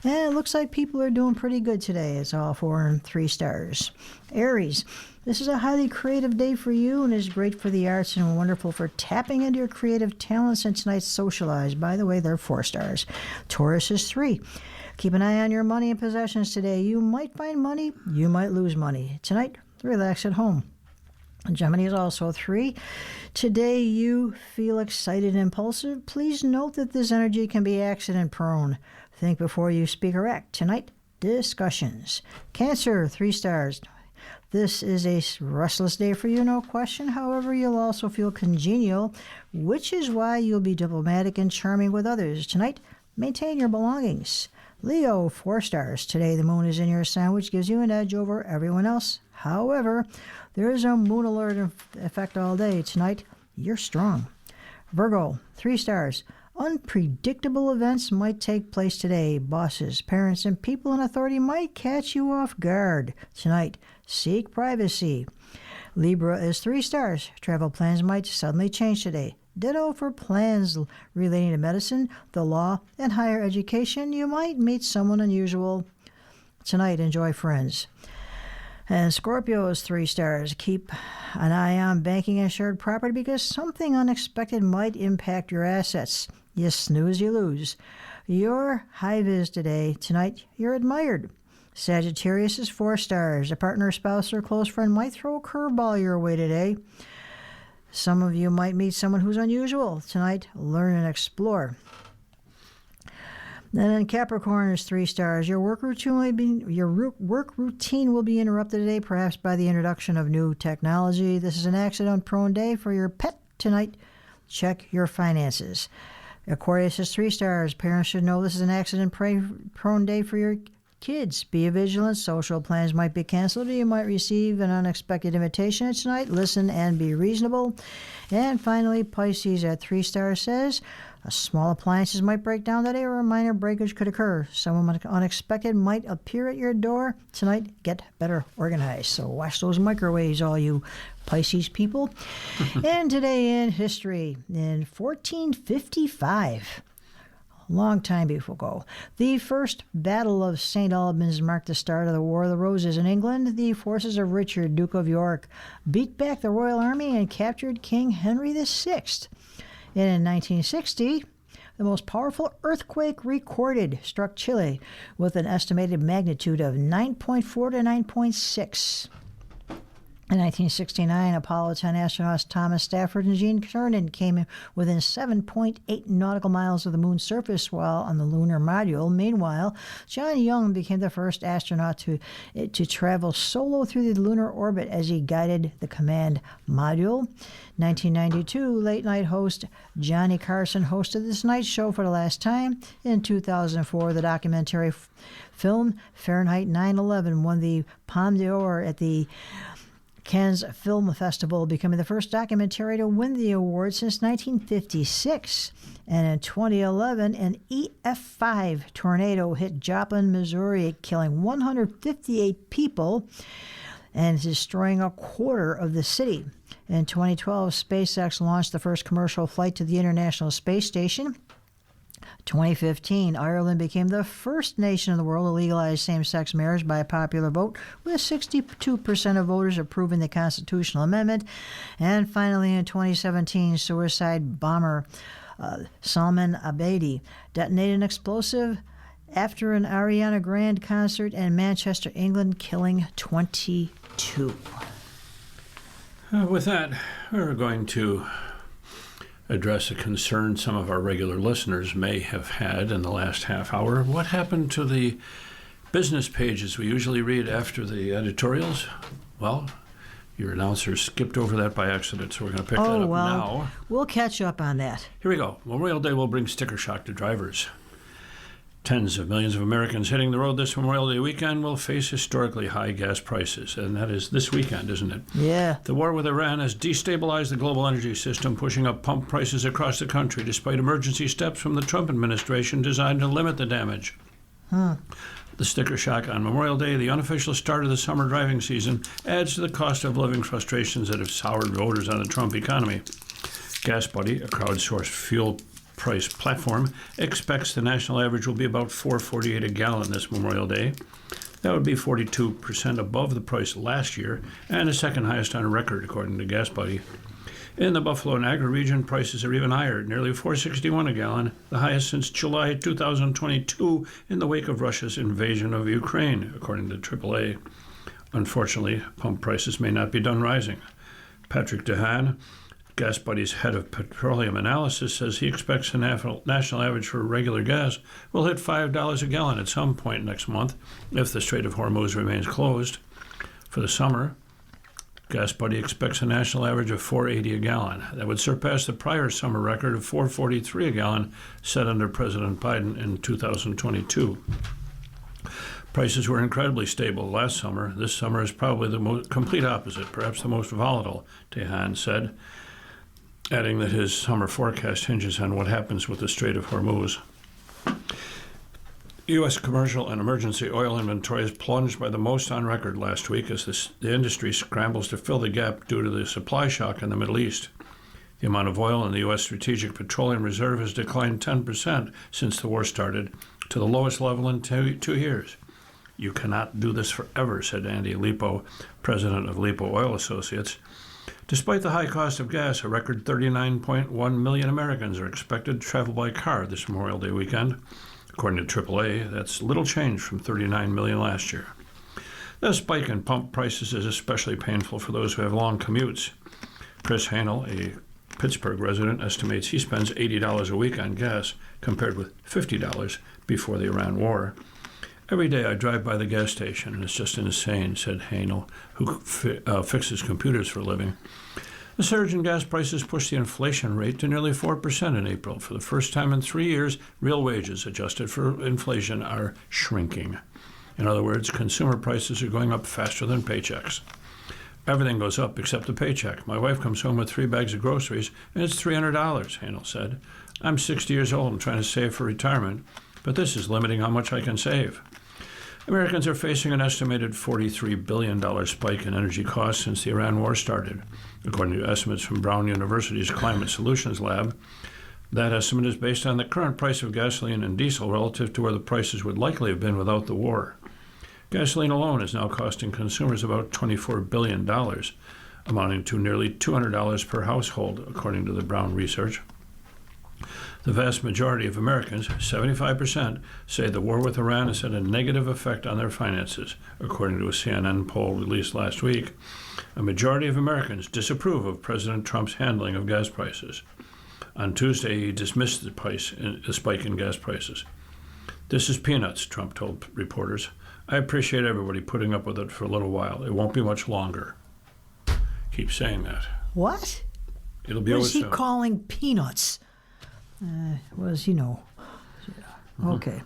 And it looks like people are doing pretty good today. It's all 4 and 3 stars. Aries, this is a highly creative day for you and is great for the arts and wonderful for tapping into your creative talents and tonight's socialize. By the way, they're 4 stars. Taurus is 3. Keep an eye on your money and possessions today. You might find money, you might lose money. Tonight, relax at home. Gemini is also 3. Today you feel excited and impulsive. Please note that this energy can be accident prone. Think before you speak or act. Tonight, discussions. Cancer, 3 stars. This is a restless day for you, no question. However, you'll also feel congenial, which is why you'll be diplomatic and charming with others. Tonight, maintain your belongings. Leo, 4 stars. Today the moon is in your sign, which gives you an edge over everyone else. However, there is a moon alert effect all day. Tonight, you're strong. Virgo, 3 stars. Unpredictable events might take place today. Bosses, parents, and people in authority might catch you off guard. Tonight, seek privacy. Libra is 3 stars. Travel plans might suddenly change today. Ditto for plans relating to medicine, the law, and higher education. You might meet someone unusual. Tonight, enjoy friends. And Scorpio is 3 stars. Keep an eye on banking and shared property because something unexpected might impact your assets. You snooze, you lose. Your high vis today. Tonight, you're admired. Sagittarius is 4 stars. A partner, spouse, or close friend might throw a curveball your way today. Some of you might meet someone who's unusual. Tonight, learn and explore. And then Capricorn is 3 stars. Your work routine will be interrupted today, perhaps by the introduction of new technology. This is an accident-prone day for your pet tonight. Check your finances. Aquarius is 3 stars. Parents should know this is an accident-prone day for your kids. Be vigilant. Social plans might be canceled, or you might receive an unexpected invitation tonight. Listen and be reasonable. And finally, Pisces at 3 stars says, small appliances might break down today or a minor breakage could occur. Someone unexpected might appear at your door. Tonight, get better organized. So watch those microwaves, all you Pisces people. And today in history, in 1455, a long time ago, the First Battle of St. Albans marked the start of the War of the Roses in England. The forces of Richard, Duke of York, beat back the royal army and captured King Henry VI. And in 1960, the most powerful earthquake recorded struck Chile with an estimated magnitude of 9.4 to 9.6. In 1969, Apollo 10 astronauts Thomas Stafford and Gene Cernan came within 7.8 nautical miles of the moon's surface while on the lunar module. Meanwhile, John Young became the first astronaut to travel solo through the lunar orbit as he guided the command module. 1992, late-night host Johnny Carson hosted this night show for the last time. In 2004, the documentary film Fahrenheit 9/11 won the Palme d'Or at the Cannes Film Festival, becoming the first documentary to win the award since 1956. And in 2011, an EF5 tornado hit Joplin, Missouri, killing 158 people and destroying a quarter of the city. In 2012, SpaceX launched the first commercial flight to the International Space Station. 2015, Ireland became the first nation in the world to legalize same-sex marriage by a popular vote, with 62% of voters approving the constitutional amendment. And finally, in 2017, suicide bomber Salman Abedi detonated an explosive after an Ariana Grande concert in Manchester, England, killing 22. With that, we're going to address a concern some of our regular listeners may have had in the last half hour. What happened to the business pages we usually read after the editorials? Well, your announcer skipped over that by accident, so we're going to pick that up now. We'll catch up on that. Here we go. Memorial Day will bring sticker shock to drivers. Tens of millions of Americans hitting the road this Memorial Day weekend will face historically high gas prices, and that is this weekend, isn't it? Yeah. The war with Iran has destabilized the global energy system, pushing up pump prices across the country, despite emergency steps from the Trump administration designed to limit the damage. The sticker shock on Memorial Day, the unofficial start of the summer driving season, adds to the cost of living frustrations that have soured voters on the Trump economy. GasBuddy, a crowdsourced fuel price platform, expects the national average will be about $4.48 a gallon this Memorial Day. That would be 42% above the price last year and the second highest on record, according to GasBuddy. In the Buffalo and Niagara region, prices are even higher, nearly $4.61 a gallon, the highest since July 2022 in the wake of Russia's invasion of Ukraine, according to AAA. Unfortunately, pump prices may not be done rising. Patrick DeHaan, GasBuddy's head of petroleum analysis, says he expects the national average for regular gas will hit $5 a gallon at some point next month if the Strait of Hormuz remains closed. For the summer, GasBuddy expects a national average of $4.80 a gallon. That would surpass the prior summer record of $4.43 a gallon set under President Biden in 2022. Prices were incredibly stable last summer. This summer is probably the complete opposite, perhaps the most volatile, DeHaan said, adding that his summer forecast hinges on what happens with the Strait of Hormuz. U.S. commercial and emergency oil inventories plunged by the most on record last week as the industry scrambles to fill the gap due to the supply shock in the Middle East. The amount of oil in the U.S. Strategic Petroleum Reserve has declined 10% since the war started, to the lowest level in 2 years. You cannot do this forever, said Andy Lipo, president of Lipo Oil Associates. Despite the high cost of gas, a record 39.1 million Americans are expected to travel by car this Memorial Day weekend. According to AAA, that's little change from 39 million last year. The spike in pump prices is especially painful for those who have long commutes. Chris Hanel, a Pittsburgh resident, estimates he spends $80 a week on gas, compared with $50 before the Iran war. Every day I drive by the gas station, and it's just insane, said Hanel, who fixes computers for a living. The surge in gas prices pushed the inflation rate to nearly 4% in April. For the first time in 3 years, real wages adjusted for inflation are shrinking. In other words, consumer prices are going up faster than paychecks. Everything goes up except the paycheck. My wife comes home with 3 bags of groceries, and it's $300, Hanel said. I'm 60 years old and trying to save for retirement, but this is limiting how much I can save. Americans are facing an estimated $43 billion spike in energy costs since the Iran war started, according to estimates from Brown University's Climate Solutions Lab. That estimate is based on the current price of gasoline and diesel relative to where the prices would likely have been without the war. Gasoline alone is now costing consumers about $24 billion, amounting to nearly $200 per household, according to the Brown research. The vast majority of Americans, 75%, say the war with Iran has had a negative effect on their finances, according to a CNN poll released last week. A majority of Americans disapprove of President Trump's handling of gas prices. On Tuesday, he dismissed the spike in gas prices. This is peanuts, Trump told reporters. I appreciate everybody putting up with it for a little while. It won't be much longer. Keep saying that. What? It'll be What over is he soon. calling peanuts? Okay.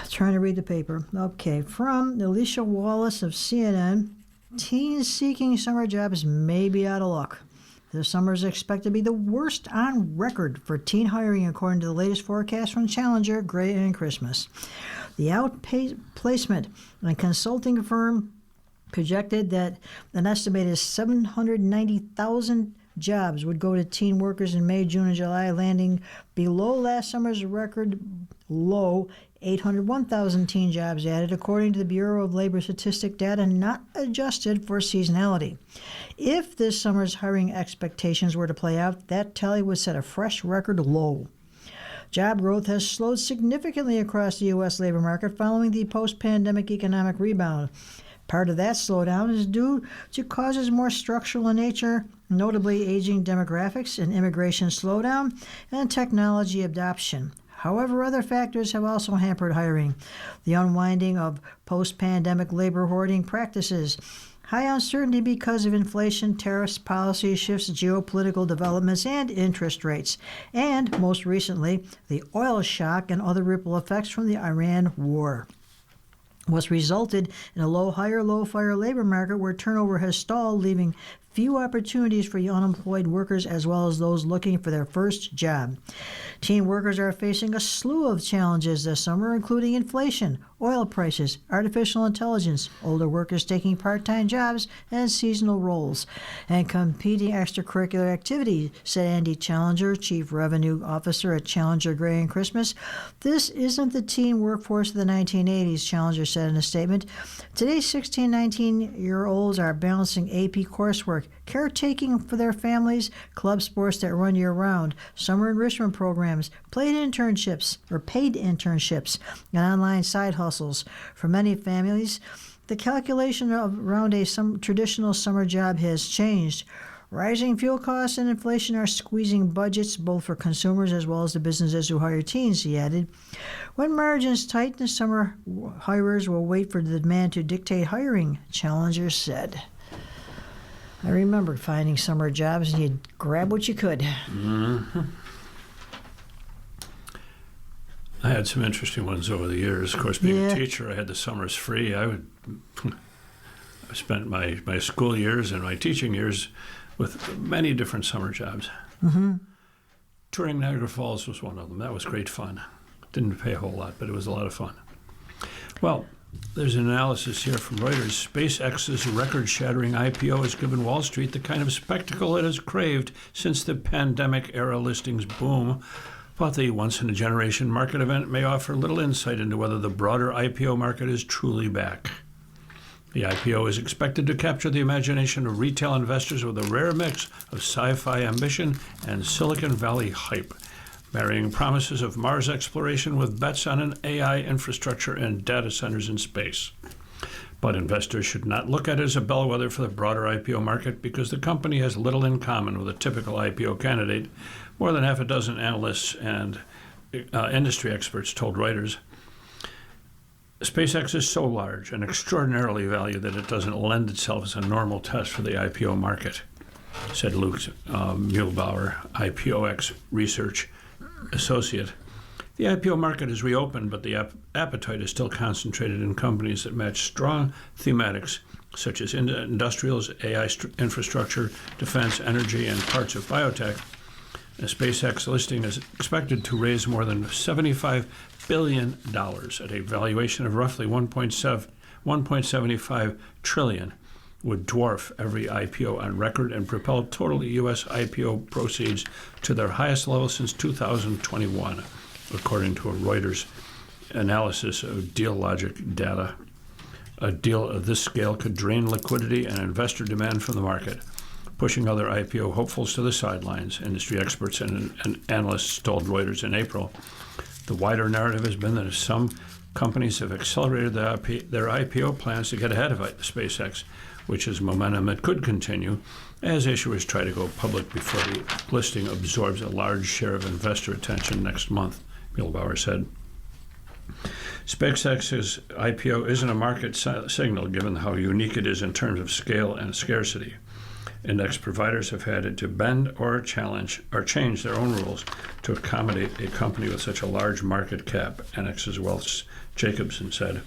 Trying to read the paper. Okay, from Alicia Wallace of CNN, teens seeking summer jobs may be out of luck. This summer is expected to be the worst on record for teen hiring, according to the latest forecast from Challenger, Gray and Christmas. The outplacement and consulting firm projected that an estimated 790,000 jobs would go to teen workers in May, June, and July, landing below last summer's record low 801,000 teen jobs added, according to the Bureau of Labor Statistic data not adjusted for seasonality. If this summer's hiring expectations were to play out, that tally would set a fresh record low. Job growth has slowed significantly across the U.S. labor market following the post-pandemic economic rebound. Part of that slowdown is due to causes more structural in nature, notably aging demographics and immigration slowdown and technology adoption. However, other factors have also hampered hiring. The unwinding of post-pandemic labor hoarding practices, high uncertainty because of inflation, tariffs, policy shifts, geopolitical developments, and interest rates, and, most recently, the oil shock and other ripple effects from the Iran war. What's resulted in a low-hire, low-fire labor market where turnover has stalled, leaving few opportunities for unemployed workers as well as those looking for their first job. Teen workers are facing a slew of challenges this summer, including inflation, oil prices, artificial intelligence, older workers taking part-time jobs, and seasonal roles, and competing extracurricular activities, said Andy Challenger, Chief Revenue Officer at Challenger Gray and Christmas. This isn't the teen workforce of the 1980s, Challenger said in a statement. Today's 16, 19-year-olds are balancing AP coursework, caretaking for their families, club sports that run year-round, summer enrichment programs, paid internships, and online side hustles. For many families, the calculation of around a traditional summer job has changed. Rising fuel costs and inflation are squeezing budgets both for consumers as well as the businesses who hire teens, he added. When margins tighten, summer hirers will wait for the demand to dictate hiring, Challenger said. I remember finding summer jobs and you'd grab what you could. Mm-hmm. I had some interesting ones over the years. Of course, being a teacher, I had the summers free. I spent my school years and my teaching years with many different summer jobs. Mm-hmm. Touring Niagara Falls was one of them. That was great fun. Didn't pay a whole lot, but it was a lot of fun. Well, there's an analysis here from Reuters. SpaceX's record-shattering IPO has given Wall Street the kind of spectacle it has craved since the pandemic-era listings boom. But the once-in-a-generation market event may offer little insight into whether the broader IPO market is truly back. The IPO is expected to capture the imagination of retail investors with a rare mix of sci-fi ambition and Silicon Valley hype, marrying promises of Mars exploration with bets on an AI infrastructure and data centers in space. But investors should not look at it as a bellwether for the broader IPO market because the company has little in common with a typical IPO candidate. More than half a dozen analysts and industry experts told Reuters. SpaceX is so large and extraordinarily valued that it doesn't lend itself as a normal test for the IPO market, said Luke Muehlbauer, IPOX research associate. The IPO market is reopened, but the appetite is still concentrated in companies that match strong thematics such as industrials, AI infrastructure, defense, energy, and parts of biotech. A SpaceX listing is expected to raise more than $75 billion at a valuation of roughly $1.75 trillion, would dwarf every IPO on record and propel total U.S. IPO proceeds to their highest level since 2021, according to a Reuters analysis of DealLogic data. A deal of this scale could drain liquidity and investor demand from the market, pushing other IPO hopefuls to the sidelines, industry experts and analysts told Reuters in April. The wider narrative has been that some companies have accelerated their IPO plans to get ahead of SpaceX, which is momentum that could continue as issuers try to go public before the listing absorbs a large share of investor attention next month, Muehlbauer said. SpaceX's IPO isn't a market signal given how unique it is in terms of scale and scarcity. Index providers have had to bend or change their own rules to accommodate a company with such a large market cap, NX's Welch Jacobson said.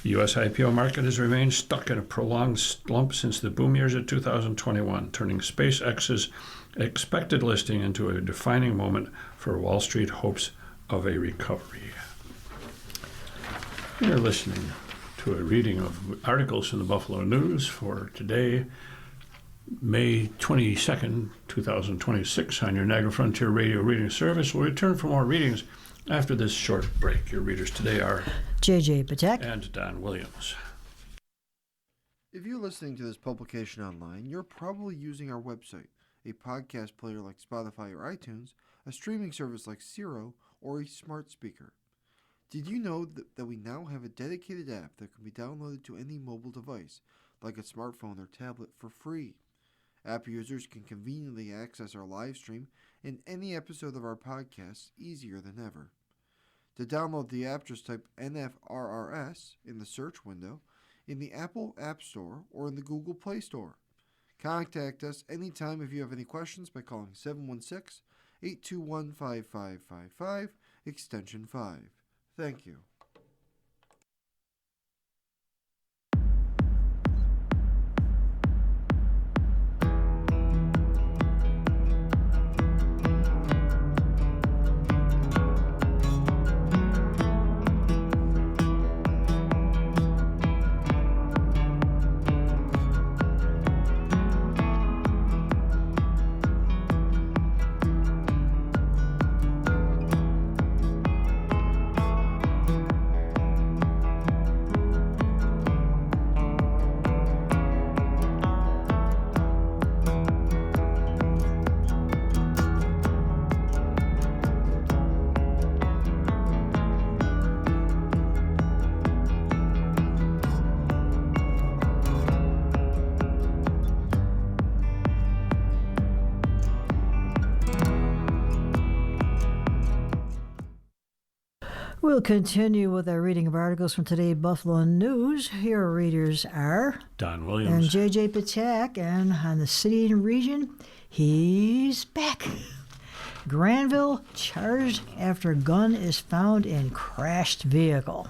The U.S. IPO market has remained stuck in a prolonged slump since the boom years of 2021, turning SpaceX's expected listing into a defining moment for Wall Street hopes of a recovery. You're listening to a reading of articles in the Buffalo News for today, May 22nd, 2026, on your Niagara Frontier Radio Reading Service. We'll return for more readings after this short break. Your readers today are J.J. Patek and Don Williams. If you're listening to this publication online, you're probably using our website, a podcast player like Spotify or iTunes, a streaming service like Siro, or a smart speaker. Did you know that we now have a dedicated app that can be downloaded to any mobile device, like a smartphone or tablet, for free? App users can conveniently access our live stream and any episode of our podcast easier than ever. To download the app, just type NFRRS in the search window in the Apple App Store or in the Google Play Store. Contact us anytime if you have any questions by calling 716-821-5555, extension 5. Thank you. We'll continue with our reading of articles from today's Buffalo News. Here our readers are Don and Williams. J.J. Patak, and on the city and region, he's back. Granville charged after gun is found in crashed vehicle.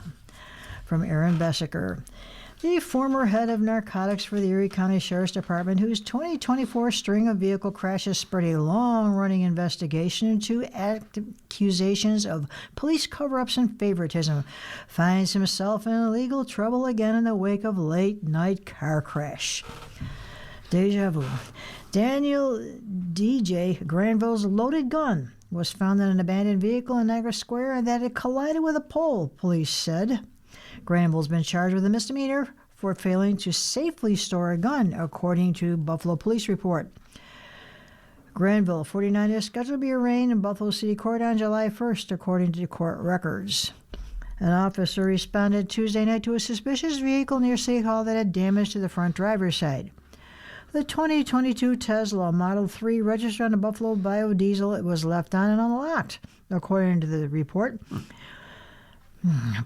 From Aaron Bessiker. The former head of narcotics for the Erie County Sheriff's Department, whose 2024 string of vehicle crashes spurred a long-running investigation into accusations of police cover-ups and favoritism, finds himself in legal trouble again in the wake of late-night car crash. Deja vu. Daniel D.J. Granville's loaded gun was found in an abandoned vehicle in Niagara Square and that it collided with a pole, police said. Granville's been charged with a misdemeanor for failing to safely store a gun, according to Buffalo Police Report. Granville, 49, is scheduled to be arraigned in Buffalo City Court on July 1st, according to court records. An officer responded Tuesday night to a suspicious vehicle near City Hall that had damage to the front driver's side. The 2022 Tesla Model 3 registered on a Buffalo biodiesel. It was left on and unlocked, according to the report.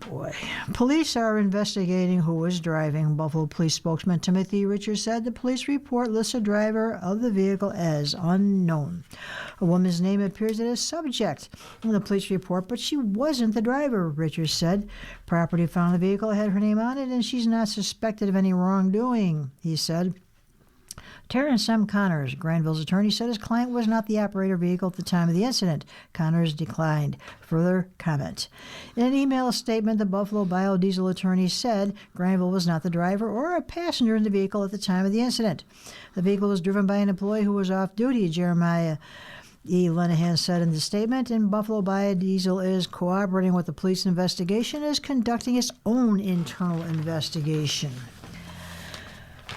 Boy. Police are investigating who was driving. Buffalo Police spokesman Timothy Richards said the police report lists the driver of the vehicle as unknown. A woman's name appears as a subject in the police report, but she wasn't the driver, Richards said. Property found in the vehicle had her name on it, and she's not suspected of any wrongdoing, he said. Terrence M. Connors, Granville's attorney, said his client was not the operator vehicle at the time of the incident. Connors declined further comment. In an email statement, the Buffalo biodiesel attorney said Granville was not the driver or a passenger in the vehicle at the time of the incident. The vehicle was driven by an employee who was off duty, Jeremiah E. Lenahan said in the statement, and Buffalo Biodiesel is cooperating with the police investigation and is conducting its own internal investigation.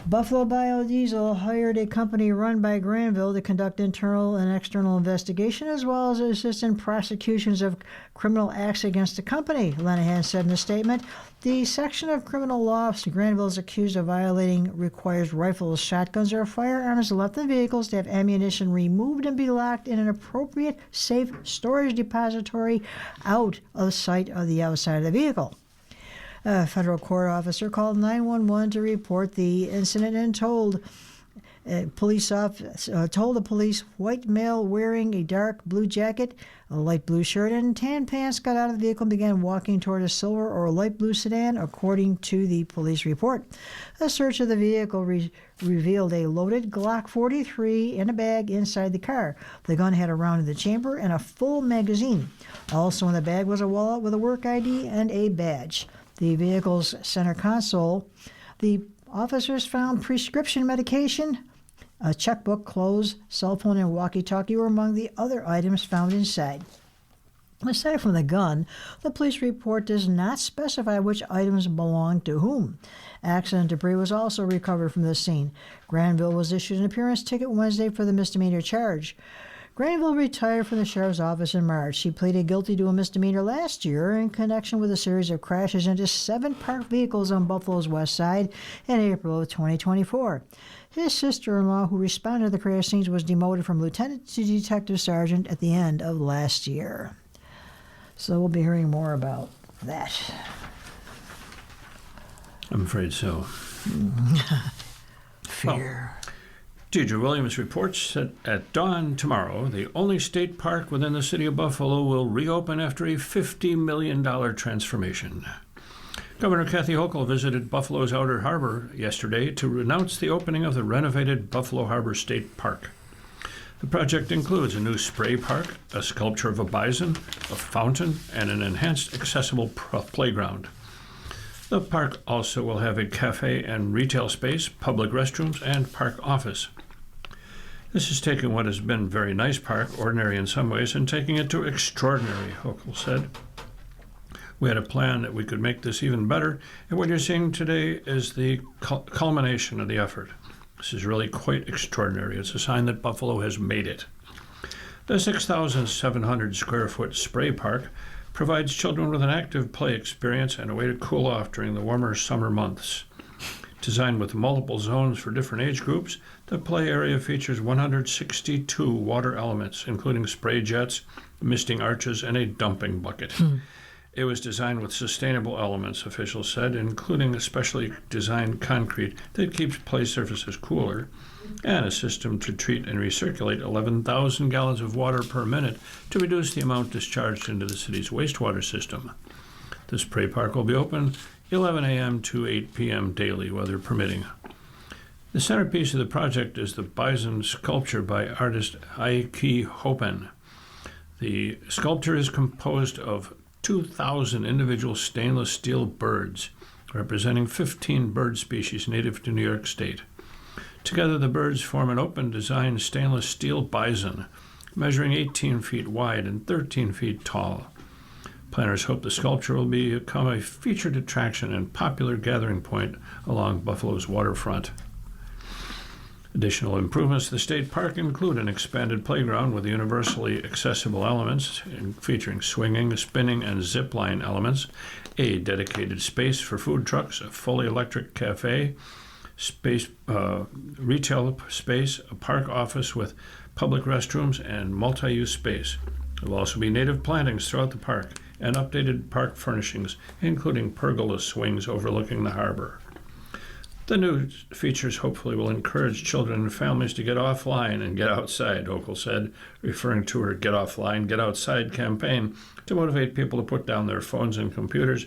Buffalo Biodiesel hired a company run by Granville to conduct internal and external investigation as well as assist in prosecutions of criminal acts against the company, Lenahan said in a statement. The section of criminal law Granville is accused of violating requires rifles, shotguns, or firearms left in vehicles to have ammunition removed and be locked in an appropriate, safe storage depository out of sight of the outside of the vehicle. A federal court officer called 911 to report the incident and told the police white male wearing a dark blue jacket, a light blue shirt, and tan pants got out of the vehicle and began walking toward a silver or light blue sedan, according to the police report. A search of the vehicle revealed a loaded Glock 43 in a bag inside the car. The gun had a round in the chamber and a full magazine. Also in the bag was a wallet with a work ID and a badge. The vehicle's center console, the officers found prescription medication, a checkbook, clothes, cell phone, and walkie-talkie were among the other items found inside. Aside from the gun, the police report does not specify which items belonged to whom. Accident debris was also recovered from the scene. Granville was issued an appearance ticket Wednesday for the misdemeanor charge. Granville retired from the sheriff's office in March. She pleaded guilty to a misdemeanor last year in connection with a series of crashes into 7 parked vehicles on Buffalo's west side in April of 2024. His sister-in-law, who responded to the crash scenes, was demoted from lieutenant to detective sergeant at the end of last year. So we'll be hearing more about that. I'm afraid so. Fear. Deidre Williams reports that at dawn tomorrow, the only state park within the city of Buffalo will reopen after a $50 million transformation. Governor Kathy Hochul visited Buffalo's Outer Harbor yesterday to announce the opening of the renovated Buffalo Harbor State Park. The project includes a new spray park, a sculpture of a bison, a fountain, and an enhanced accessible playground. The park also will have a cafe and retail space, public restrooms, and park office. This is taking what has been a very nice park, ordinary in some ways, and taking it to extraordinary, Hochul said. We had a plan that we could make this even better, and what you're seeing today is the culmination of the effort. This is really quite extraordinary. It's a sign that Buffalo has made it. The 6,700 square foot spray park provides children with an active play experience and a way to cool off during the warmer summer months. Designed with multiple zones for different age groups, the play area features 162 water elements, including spray jets, misting arches, and a dumping bucket. It was designed with sustainable elements, officials said, including a specially designed concrete that keeps play surfaces cooler and a system to treat and recirculate 11,000 gallons of water per minute to reduce the amount discharged into the city's wastewater system. This prey park will be open 11 a.m. to 8 p.m. daily, weather permitting. The centerpiece of the project is the bison sculpture by artist Heikki Hopen. The sculpture is composed of 2,000 individual stainless steel birds, representing 15 bird species native to New York State. Together, the birds form an open-design stainless steel bison, measuring 18 feet wide and 13 feet tall. Planners hope the sculpture will become a featured attraction and popular gathering point along Buffalo's waterfront. Additional improvements to the state park include an expanded playground with universally accessible elements, featuring swinging, spinning, and zip line elements, a dedicated space for food trucks, a fully electric cafe, retail space, a park office with public restrooms, and multi-use space. There will also be native plantings throughout the park and updated park furnishings, including pergola swings overlooking the harbor. The new features hopefully will encourage children and families to get offline and get outside, Hochul said, referring to her Get Offline, Get Outside campaign to motivate people to put down their phones and computers,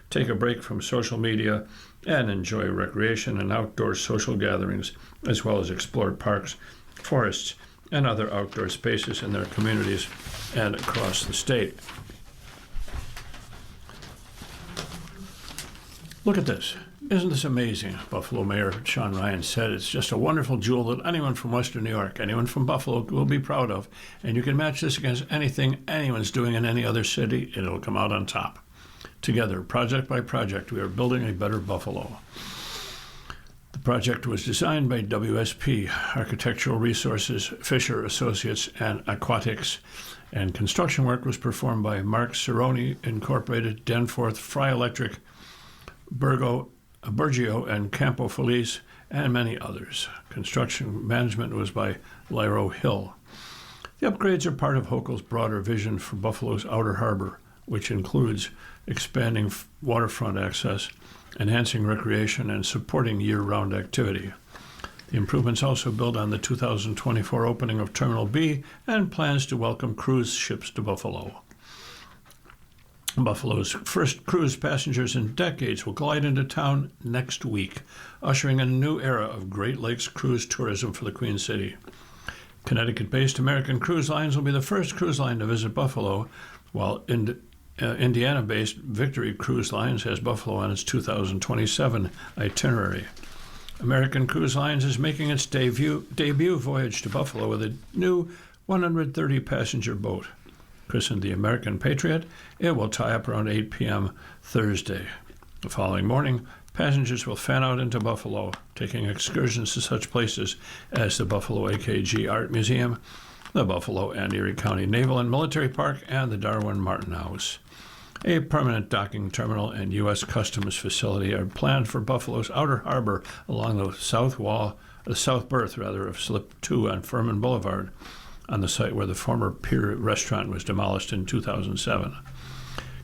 take a break from social media, and enjoy recreation and outdoor social gatherings, as well as explore parks, forests, and other outdoor spaces in their communities and across the state. Look at this. Isn't this amazing? Buffalo Mayor Sean Ryan said it's just a wonderful jewel that anyone from Western New York, anyone from Buffalo will be proud of. And you can match this against anything anyone's doing in any other city, and it'll come out on top. Together, project by project, we are building a better Buffalo. The project was designed by WSP, Architectural Resources, Fisher Associates, and Aquatics, and construction work was performed by Mark Cerrone Incorporated, Danforth, Fry Electric, Bergio and Campo Felice, and many others. Construction management was by Lyro Hill. The upgrades are part of Hochul's broader vision for Buffalo's outer harbor, which includes expanding waterfront access, enhancing recreation, and supporting year-round activity. The improvements also build on the 2024 opening of Terminal B and plans to welcome cruise ships to Buffalo. Buffalo's first cruise passengers in decades will glide into town next week, ushering in a new era of Great Lakes cruise tourism for the Queen City. Connecticut-based American Cruise Lines will be the first cruise line to visit Buffalo, while Indiana-based Victory Cruise Lines has Buffalo on its 2027 itinerary. American Cruise Lines is making its debut voyage to Buffalo with a new 130-passenger boat. Christened the American Patriot, it will tie up around 8 p.m. Thursday. The following morning, passengers will fan out into Buffalo, taking excursions to such places as the Buffalo AKG Art Museum, the Buffalo and Erie County Naval and Military Park, and the Darwin Martin House. A permanent docking terminal and U.S. Customs facility are planned for Buffalo's outer harbor along the south berth of Slip 2 on Furman Boulevard, on the site where the former Pier restaurant was demolished in 2007.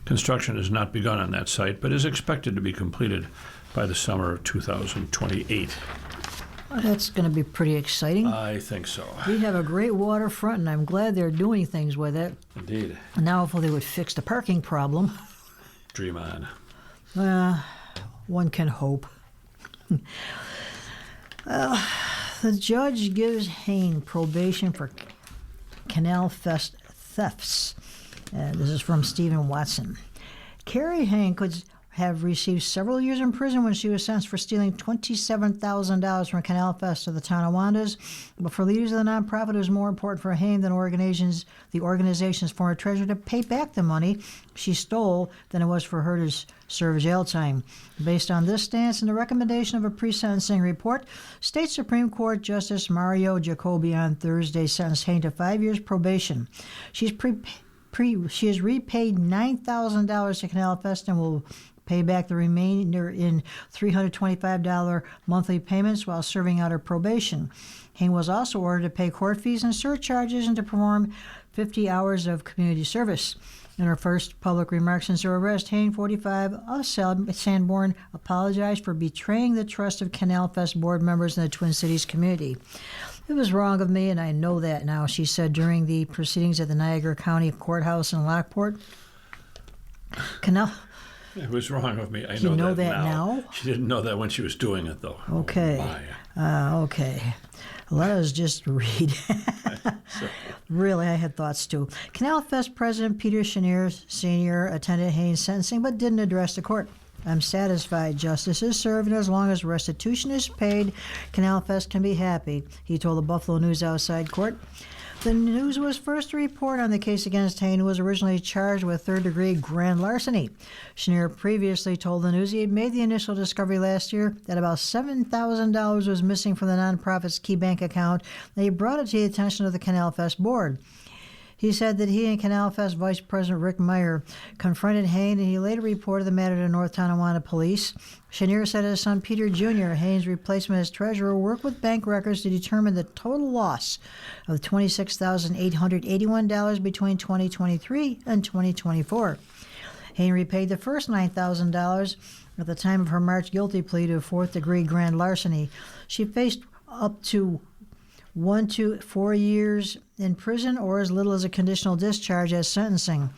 Construction has not begun on that site, but is expected to be completed by the summer of 2028. Well, that's going to be pretty exciting. I think so. We have a great waterfront, and I'm glad they're doing things with it. Indeed. Now, if they would fix the parking problem. Dream on. One can hope. The judge gives Hain probation for Canal Fest thefts. This is from Stephen Watson. Carrie Hain could have received several years in prison when she was sentenced for stealing $27,000 from Canal Fest of the Tonawondas. But for leaders of the nonprofit, it was more important for Hain than the organization's former treasurer to pay back the money she stole than it was for her to serve jail time. Based on this stance and the recommendation of a pre-sentencing report, State Supreme Court Justice Mario Jacoby on Thursday sentenced Hain to 5 years probation. She has repaid $9,000 to Canal Fest and will pay back the remainder in $325 monthly payments while serving out her probation. Hain was also ordered to pay court fees and surcharges and to perform 50 hours of community service. In her first public remarks since her arrest, Hain, 45, of Sanborn, apologized for betraying the trust of Canal Fest board members in the Twin Cities community. It was wrong of me, and I know that now, she said during the proceedings at the Niagara County Courthouse in Lockport. It was wrong of me. I You know know that that now? She didn't know that when she was doing it, though. Okay. Oh, my. Okay. Let us just read. Really, I had thoughts too. Canal Fest President Peter Chenier Sr. attended Hain's sentencing but didn't address the court. I'm satisfied justice is served, and as long as restitution is paid, Canal Fest can be happy, he told the Buffalo News outside court. The News was first to report on the case against Hain, who was originally charged with third-degree grand larceny. Chenier previously told the News he had made the initial discovery last year that about $7,000 was missing from the nonprofit's Key Bank account, and he brought it to the attention of the Canal Fest board. He said that he and Canal Fest Vice President Rick Meyer confronted Hain, and he later reported the matter to North Tonawanda Police. Chenier said his son Peter Jr., Hain's replacement as treasurer, worked with bank records to determine the total loss of $26,881 between 2023 and 2024. Hain repaid the first $9,000 at the time of her March guilty plea to fourth-degree grand larceny. She faced up to 1 to 4 years in prison or as little as a conditional discharge as sentencing.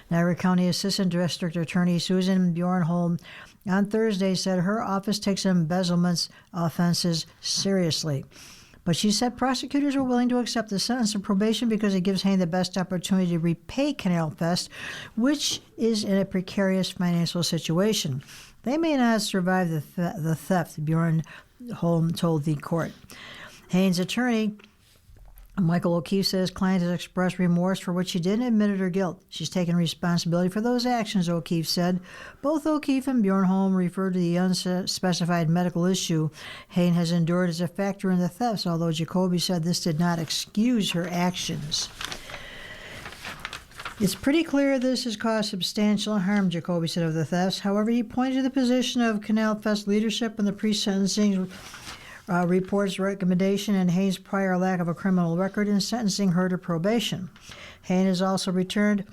Niagara County Assistant District Attorney Susan Bjornholm on Thursday said her office takes embezzlement offenses seriously. But she said prosecutors were willing to accept the sentence of probation because it gives Hain the best opportunity to repay Canal Fest, which is in a precarious financial situation. They may not survive the theft, Bjornholm told the court. Hain's attorney, Michael O'Keefe, says his client has expressed remorse for what she did and admitted her guilt. She's taken responsibility for those actions, O'Keefe said. Both O'Keefe and Bjornholm referred to the unspecified medical issue Hain has endured as a factor in the thefts, although Jacoby said this did not excuse her actions. It's pretty clear this has caused substantial harm, Jacoby said of the thefts. However, he pointed to the position of Canal Fest leadership in the pre-sentencing report's recommendation and Hain's prior lack of a criminal record in sentencing her to probation. Hain has also returned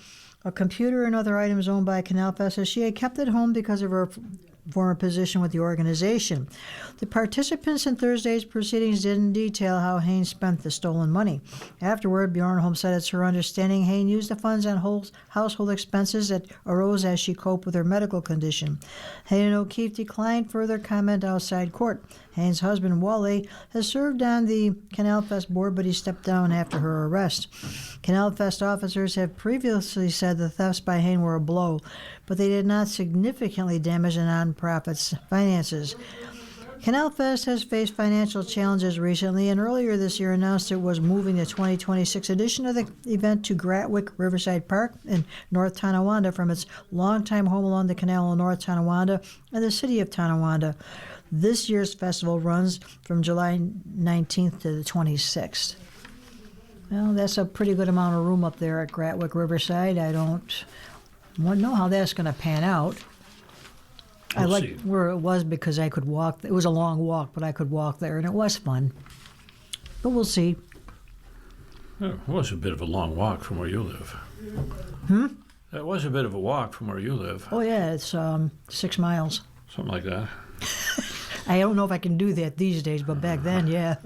a computer and other items owned by Canal Fest as she had kept at home because of her former position with the organization. The participants in Thursday's proceedings didn't detail how Hain spent the stolen money. Afterward, Bjornholm said it's her understanding Hain used the funds on household expenses that arose as she coped with her medical condition. Hain and O'Keefe declined further comment outside court. Hain's husband, Wally, has served on the Canal Fest board, but he stepped down after her arrest. Canal Fest officers have previously said the thefts by Hain were a blow, but they did not significantly damage the nonprofit's finances. Canal Fest has faced financial challenges recently, and earlier this year announced it was moving the 2026 edition of the event to Gratwick Riverside Park in North Tonawanda from its longtime home along the canal in North Tonawanda and the city of Tonawanda. This year's festival runs from July 19th to the 26th. Well, that's a pretty good amount of room up there at Gratwick Riverside. I don't know how that's going to pan out. I liked where it was because I could walk. It was a long walk, but I could walk there, and it was fun. But we'll see. It was a bit of a long walk from where you live. That was a bit of a walk from where you live. Oh, yeah, it's 6 miles. Something like that. I don't know if I can do that these days, but back then, yeah.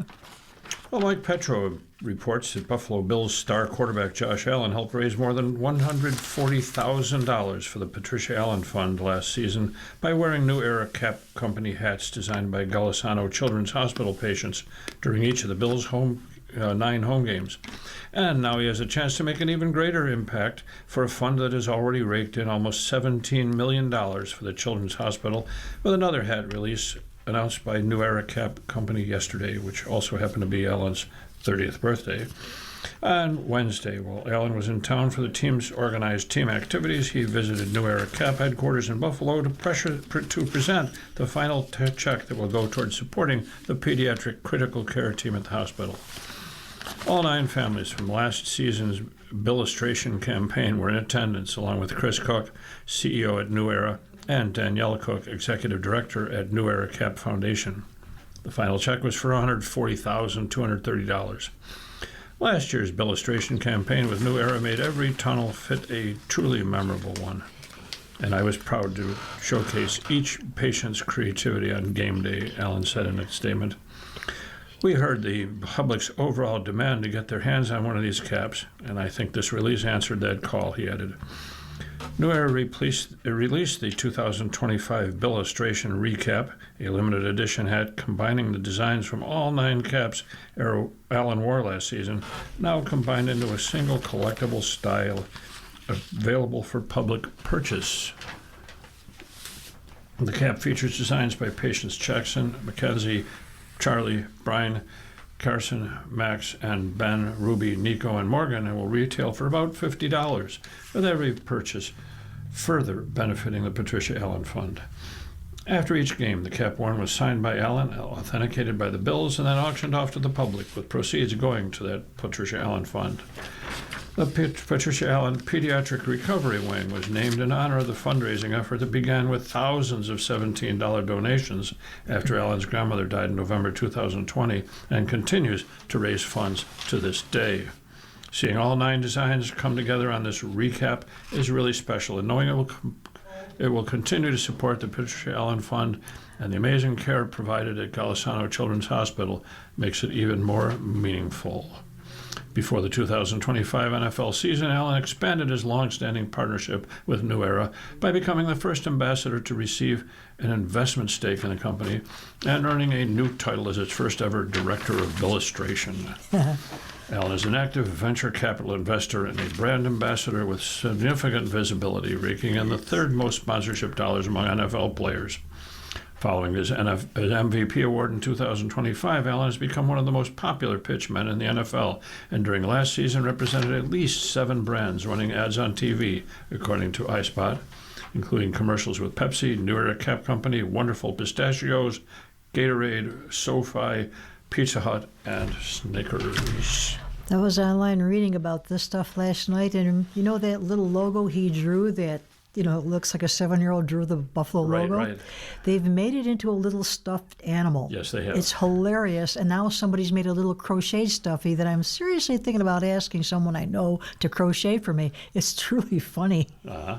Well, Mike Petro reports that Buffalo Bills star quarterback Josh Allen helped raise more than $140,000 for the Patricia Allen Fund last season by wearing New Era Cap Company hats designed by Golisano Children's Hospital patients during each of the Bills' 9 home games. And now he has a chance to make an even greater impact for a fund that has already raked in almost $17 million for the Children's Hospital with another hat release announced by New Era Cap Company yesterday, which also happened to be Allen's 30th birthday. On Wednesday, while Allen was in town for the team's organized team activities, he visited New Era Cap headquarters in Buffalo to present the final check that will go towards supporting the pediatric critical care team at the hospital. All 9 families from last season's Billustration campaign were in attendance, along with Chris Cook, CEO at New Era, and Danielle Cook, Executive Director at New Era Cap Foundation. The final check was for $140,230. Last year's illustration campaign with New Era made every tunnel fit a truly memorable one, and I was proud to showcase each patient's creativity on game day, Allen said in a statement. We heard the public's overall demand to get their hands on one of these caps, and I think this release answered that call, he added. New Era released the 2025 Billustration Recap, a limited edition hat combining the designs from all 9 caps Allen wore last season, now combined into a single collectible style available for public purchase. The cap features designs by patients Jackson, Mackenzie, Charlie, Brian, Carson, Max, and Ben, Ruby, Nico, and Morgan, and will retail for about $50, with every purchase further benefiting the Patricia Allen Fund. After each game, the cap worn was signed by Allen, authenticated by the Bills, and then auctioned off to the public, with proceeds going to that Patricia Allen Fund. The Patricia Allen Pediatric Recovery Wing was named in honor of the fundraising effort that began with thousands of $17 donations after Allen's grandmother died in November 2020 and continues to raise funds to this day. Seeing all 9 designs come together on this recap is really special, and knowing it will continue to support the Patricia Allen Fund and the amazing care provided at Golisano Children's Hospital makes it even more meaningful. Before the 2025 NFL season, Allen expanded his long-standing partnership with New Era by becoming the first ambassador to receive an investment stake in the company and earning a new title as its first-ever Director of Illustration. Allen is an active venture capital investor and a brand ambassador with significant visibility, raking in the 3rd most sponsorship dollars among NFL players. Following his MVP award in 2025, Allen has become one of the most popular pitchmen in the NFL, and during last season represented at least 7 brands running ads on TV, according to iSpot, including commercials with Pepsi, New Era Cap Company, Wonderful Pistachios, Gatorade, SoFi, Pizza Hut, and Snickers. I was online reading about this stuff last night, and you know that little logo he drew that, it looks like a 7-year-old drew the Buffalo logo? Right. They've made it into a little stuffed animal. Yes, they have. It's hilarious, and now somebody's made a little crochet stuffy that I'm seriously thinking about asking someone I know to crochet for me. It's truly funny. Uh-huh.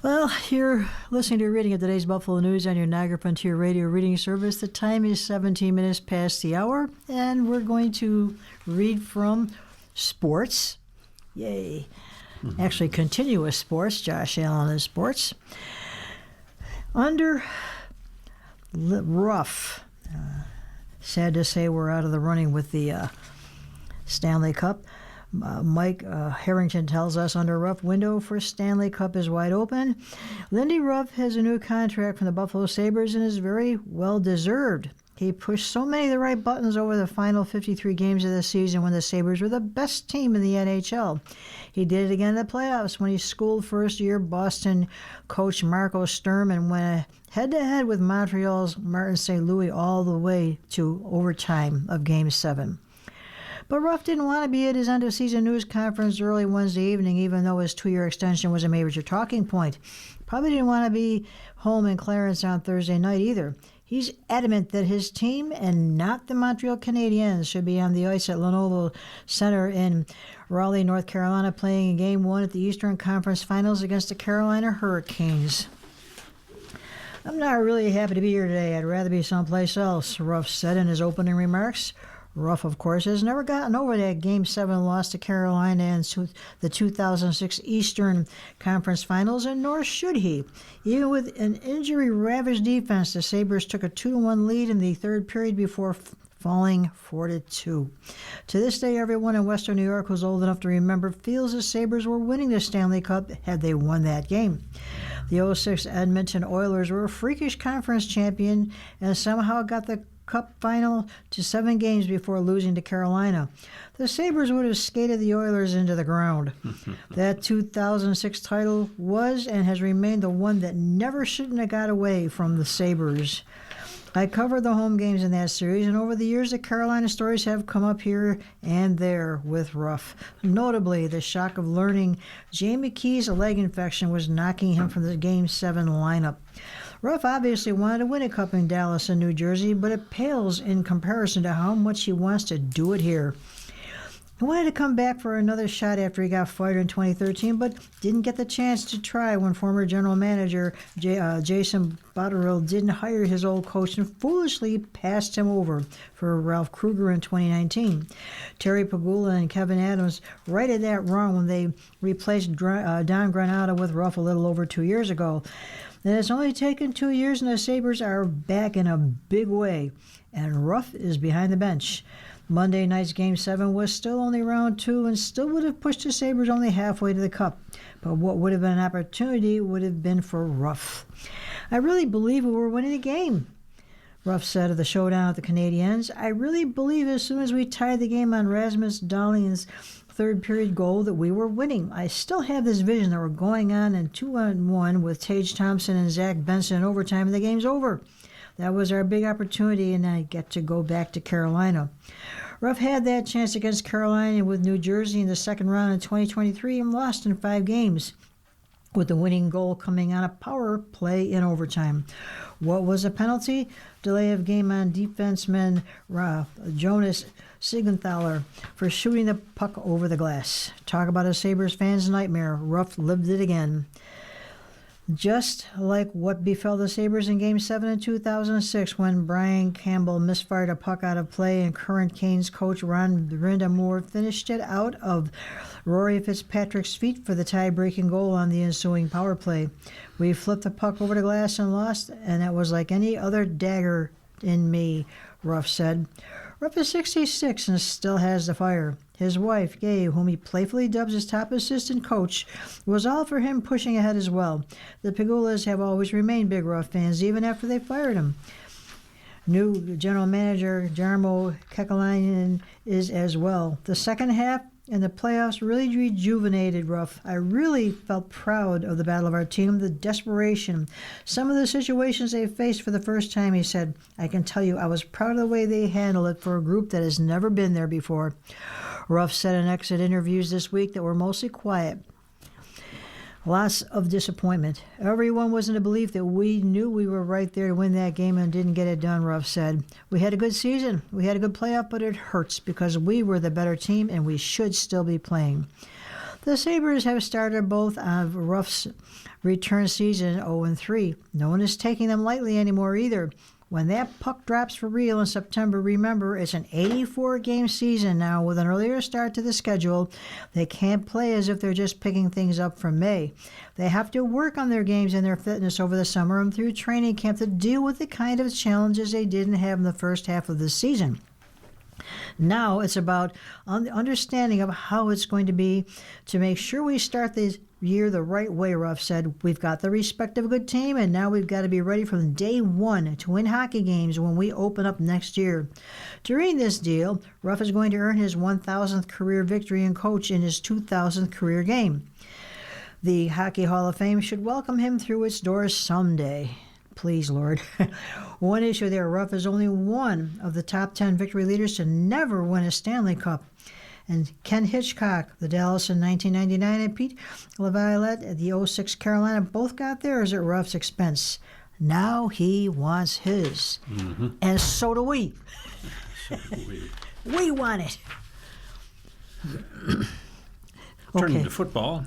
Well, you're listening to a reading of today's Buffalo News on your Niagara Frontier Radio reading service. The time is 17 minutes past the hour, and we're going to read from sports. Yay. Actually, continuous sports. Josh Allen is sports. Under rough. Sad to say we're out of the running with the Stanley Cup. Mike Harrington tells us under Ruff, window for Stanley Cup is wide open. Lindy Ruff has a new contract from the Buffalo Sabres and is very well deserved. He pushed so many of the right buttons over the final 53 games of the season when the Sabres were the best team in the NHL. He did it again in the playoffs when he schooled first-year Boston coach Marco Sturm and went head-to-head with Montreal's Martin St. Louis all the way to overtime of Game 7. But Ruff didn't want to be at his end-of-season news conference early Wednesday evening, even though his 2-year extension was a major talking point. Probably didn't want to be home in Clarence on Thursday night either. He's adamant that his team and not the Montreal Canadiens should be on the ice at Lenovo Center in Raleigh, North Carolina, playing in Game 1 at the Eastern Conference Finals against the Carolina Hurricanes. I'm not really happy to be here today. I'd rather be someplace else, Ruff said in his opening remarks. Ruff, of course, has never gotten over that Game 7 loss to Carolina in the 2006 Eastern Conference Finals, and nor should he. Even with an injury-ravaged defense, the Sabres took a 2-1 lead in the third period before falling 4-2. To this day, everyone in Western New York who's old enough to remember feels the Sabres were winning the Stanley Cup had they won that game. The 06 Edmonton Oilers were a freakish conference champion and somehow got the Cup final to 7 games before losing to Carolina. The Sabres would have skated the Oilers into the ground. That 2006 title was and has remained the one that never shouldn't have got away from the Sabres. I covered the home games in that series, and over the years, the Carolina stories have come up here and there with Ruff. Notably, the shock of learning Jamie Key's leg infection was knocking him from the Game 7 lineup. Ruff obviously wanted to win a cup in Dallas and New Jersey, but it pales in comparison to how much he wants to do it here. He wanted to come back for another shot after he got fired in 2013, but didn't get the chance to try when former general manager Jason Botterill didn't hire his old coach and foolishly passed him over for Ralph Krueger in 2019. Terry Pegula and Kevin Adams righted that wrong when they replaced Don Granado with Ruff a little over 2 years ago. And it's only taken 2 years, and the Sabres are back in a big way, and Ruff is behind the bench. Monday night's Game 7 was still only round 2 and still would have pushed the Sabres only halfway to the Cup. But what would have been an opportunity would have been for Ruff. I really believe we were winning the game, Ruff said of the showdown at the Canadiens. I really believe as soon as we tied the game on Rasmus Dahlin's third period goal that we were winning. I still have this vision that we're going on in 2-on-1 with Tage Thompson and Zach Benson in overtime and the game's over. That was our big opportunity, and I get to go back to Carolina. Ruff had that chance against Carolina with New Jersey in the second round in 2023 and lost in 5 games, with the winning goal coming on a power play in overtime. What was a penalty? Delay of game on defenseman Jonas Siegenthaler for shooting the puck over the glass. Talk about a Sabres fan's nightmare. Ruff lived it again. Just like what befell the Sabres in Game 7 in 2006 when Brian Campbell misfired a puck out of play and current Canes coach Ron Brind'Amour finished it out of Rory Fitzpatrick's feet for the tie-breaking goal on the ensuing power play. We flipped the puck over the glass and lost, and that was like any other dagger in me, Ruff said. Ruff is 66 and still has the fire. His wife, Gabe, whom he playfully dubs his top assistant coach, was all for him pushing ahead as well. The Pegulas have always remained big Ruff fans, even after they fired him. New general manager Jarmo Kekalainen is as well. The second half and the playoffs really rejuvenated Ruff. I really felt proud of the battle of our team, the desperation, some of the situations they faced for the first time, he said. I can tell you I was proud of the way they handled it for a group that has never been there before. Ruff said in exit interviews this week that were mostly quiet. Lots of disappointment. Everyone was in the belief that we knew we were right there to win that game and didn't get it done, Ruff said. We had a good season. We had a good playoff, but it hurts because we were the better team and we should still be playing. The Sabres have started both of Ruff's return season 0-3. No one is taking them lightly anymore either. When that puck drops for real in September, remember, it's an 84-game season now with an earlier start to the schedule. They can't play as if they're just picking things up from May. They have to work on their games and their fitness over the summer and through training camp to deal with the kind of challenges they didn't have in the first half of the season. Now it's about understanding of how it's going to be to make sure we start this year the right way, Ruff said. We've got the respect of a good team, and now we've got to be ready from day one to win hockey games when we open up next year. During this deal, Ruff is going to earn his 1,000th career victory and coach in his 2,000th career game. The Hockey Hall of Fame should welcome him through its doors someday. Please, Lord. One issue there, Ruff is only one of the top 10 victory leaders to never win a Stanley Cup. And Ken Hitchcock, the Dallas in 1999, and Pete Laviolette at the 06 Carolina both got theirs at Ruff's expense. Now he wants his. Mm-hmm. And so do we. We want it. Turning to football,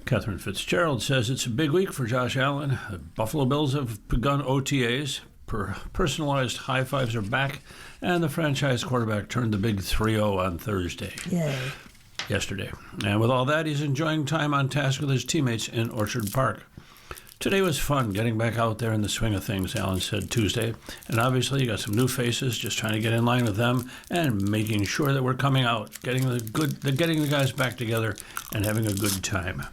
Catherine Fitzgerald says it's a big week for Josh Allen. The Buffalo Bills have begun OTAs. Personalized high fives are back, and the franchise quarterback turned the big 3-0 on Thursday. Yay. Yesterday. And with all that, he's enjoying time on task with his teammates in Orchard Park. Today was fun getting back out there in the swing of things, Allen said Tuesday. And obviously, you got some new faces, just trying to get in line with them and making sure that we're coming out, getting the guys back together and having a good time.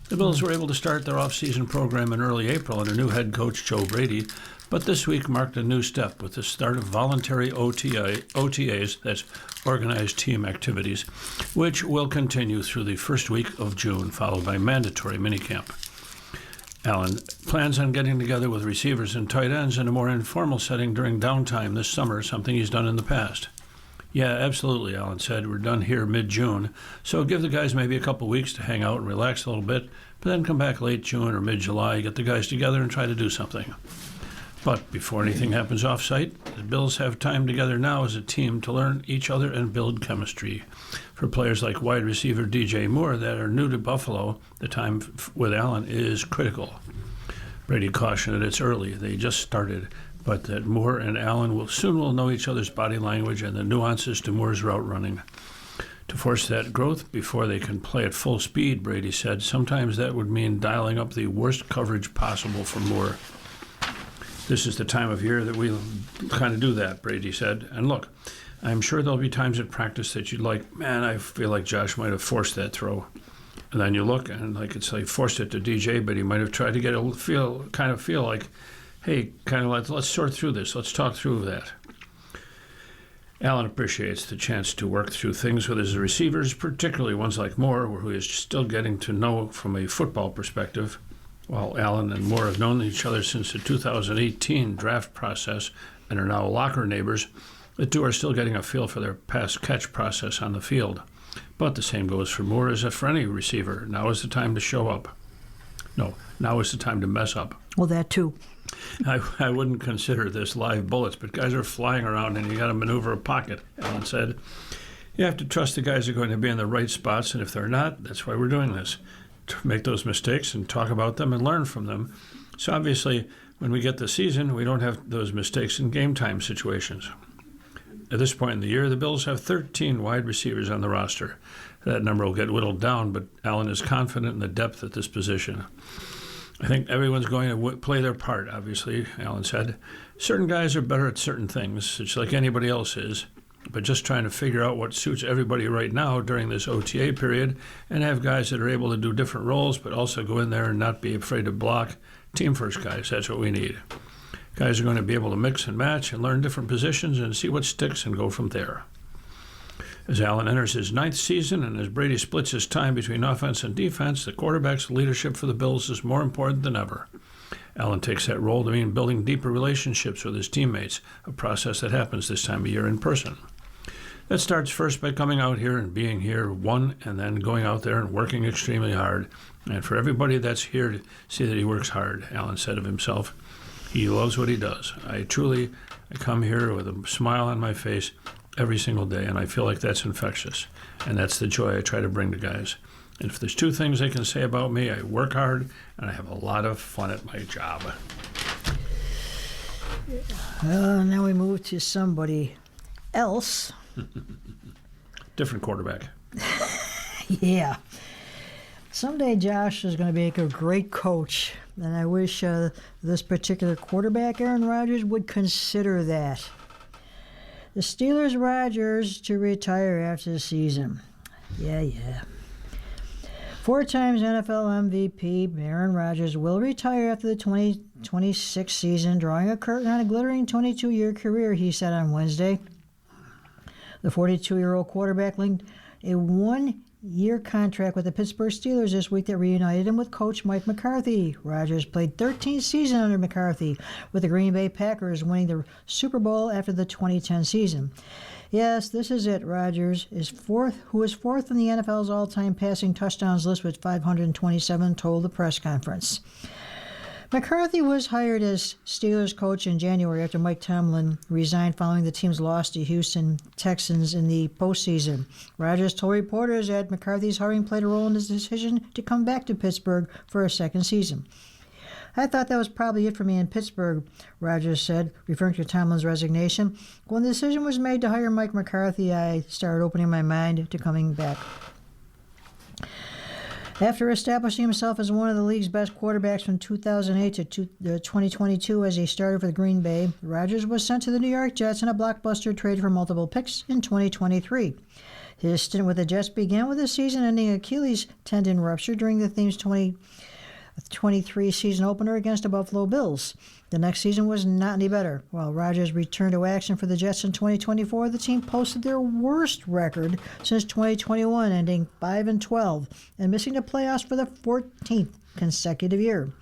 The Bills were able to start their off-season program in early April under new head coach Joe Brady, but this week marked a new step with the start of voluntary OTAs, that's organized team activities, which will continue through the first week of June, followed by mandatory minicamp. Allen plans on getting together with receivers and tight ends in a more informal setting during downtime this summer, something he's done in the past. Yeah, absolutely, Alan said. We're done here mid-June, so give the guys maybe a couple weeks to hang out and relax a little bit, but then come back late June or mid-July, get the guys together and try to do something. But before anything happens off-site, the Bills have time together now as a team to learn each other and build chemistry. For players like wide receiver DJ Moore that are new to Buffalo, the time with Allen is critical. Brady cautioned that it's early, they just started, but that Moore and Allen will soon know each other's body language and the nuances to Moore's route running. To force that growth before they can play at full speed, Brady said, sometimes that would mean dialing up the worst coverage possible for Moore. This is the time of year that we kind of do that, Brady said. And look, I'm sure there'll be times at practice that you'd like, man, I feel like Josh might have forced that throw. And then you look and it's like forced it to DJ, but he might have tried to get a feel like, hey, let's sort through this. Let's talk through that. Allen appreciates the chance to work through things with his receivers, particularly ones like Moore, who he is still getting to know from a football perspective. While Allen and Moore have known each other since the 2018 draft process and are now locker neighbors, the two are still getting a feel for their pass-catch process on the field. But the same goes for Moore as for any receiver. Now is the time to show up. No, now is the time to mess up. Well, that too. I wouldn't consider this live bullets, but guys are flying around and you got to maneuver a pocket, Allen said. You have to trust the guys are going to be in the right spots, and if they're not, that's why we're doing this, to make those mistakes and talk about them and learn from them. So obviously, when we get the season, we don't have those mistakes in game time situations. At this point in the year, the Bills have 13 wide receivers on the roster. That number will get whittled down, but Allen is confident in the depth at this position. I think everyone's going to play their part, obviously, Allen said. Certain guys are better at certain things, it's like anybody else is, but just trying to figure out what suits everybody right now during this OTA period and have guys that are able to do different roles but also go in there and not be afraid to block. Team first guys, that's what we need. Guys are going to be able to mix and match and learn different positions and see what sticks and go from there. As Allen enters his 9th season and as Brady splits his time between offense and defense, the quarterback's leadership for the Bills is more important than ever. Allen takes that role to mean building deeper relationships with his teammates, a process that happens this time of year in person. That starts first by coming out here and being here, and then going out there and working extremely hard. And for everybody that's here to see that he works hard, Allen said of himself. He loves what he does. I come here with a smile on my face every single day, and I feel like that's infectious. And that's the joy I try to bring to guys. And if there's two things they can say about me, I work hard and I have a lot of fun at my job. Now we move to somebody else. Different quarterback. Yeah. Someday Josh is going to make a great coach, and I wish this particular quarterback, Aaron Rodgers, would consider that. The Steelers' Rodgers to retire after the season. Yeah. 4 times NFL MVP, Aaron Rodgers will retire after the 2026 season, drawing a curtain on a glittering 22-year career, he said on Wednesday. The 42-year-old quarterback linked a 1-year contract with the Pittsburgh Steelers this week that reunited him with coach Mike McCarthy. Rodgers played 13 seasons under McCarthy, with the Green Bay Packers winning the Super Bowl after the 2010 season. Yes, this is it. Rodgers who is fourth in the NFL's all-time passing touchdowns list with 527, told the press conference. McCarthy was hired as Steelers coach in January after Mike Tomlin resigned following the team's loss to Houston Texans in the postseason. Rodgers told reporters that McCarthy's hiring played a role in his decision to come back to Pittsburgh for a second season. I thought that was probably it for me in Pittsburgh, Rodgers said, referring to Tomlin's resignation. When the decision was made to hire Mike McCarthy, I started opening my mind to coming back. After establishing himself as one of the league's best quarterbacks from 2008 to 2022 as he started for the Green Bay, Rodgers was sent to the New York Jets in a blockbuster trade for multiple picks in 2023. His stint with the Jets began with a season-ending Achilles tendon rupture during the team's 2023 season opener against the Buffalo Bills. The next season was not any better. While Rodgers returned to action for the Jets in 2024, the team posted their worst record since 2021, ending 5-12 and missing the playoffs for the 14th consecutive year.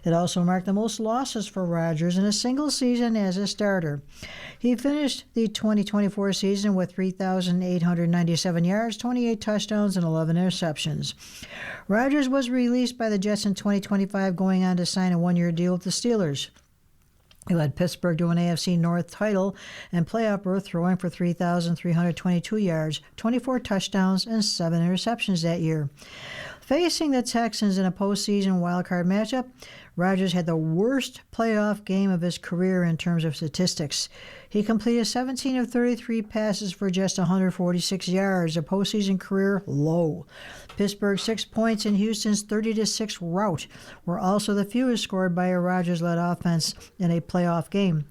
It also marked the most losses for Rodgers in a single season as a starter. He finished the 2024 season with 3,897 yards, 28 touchdowns, and 11 interceptions. Rodgers was released by the Jets in 2025, going on to sign a one-year deal with the Steelers. He led Pittsburgh to an AFC North title and playoff berth, throwing for 3,322 yards, 24 touchdowns, and 7 interceptions that year. Facing the Texans in a postseason wildcard matchup, Rodgers had the worst playoff game of his career in terms of statistics. He completed 17 of 33 passes for just 146 yards, a postseason career low. Pittsburgh's 6 points and Houston's 30-6 rout were also the fewest scored by a Rodgers-led offense in a playoff game.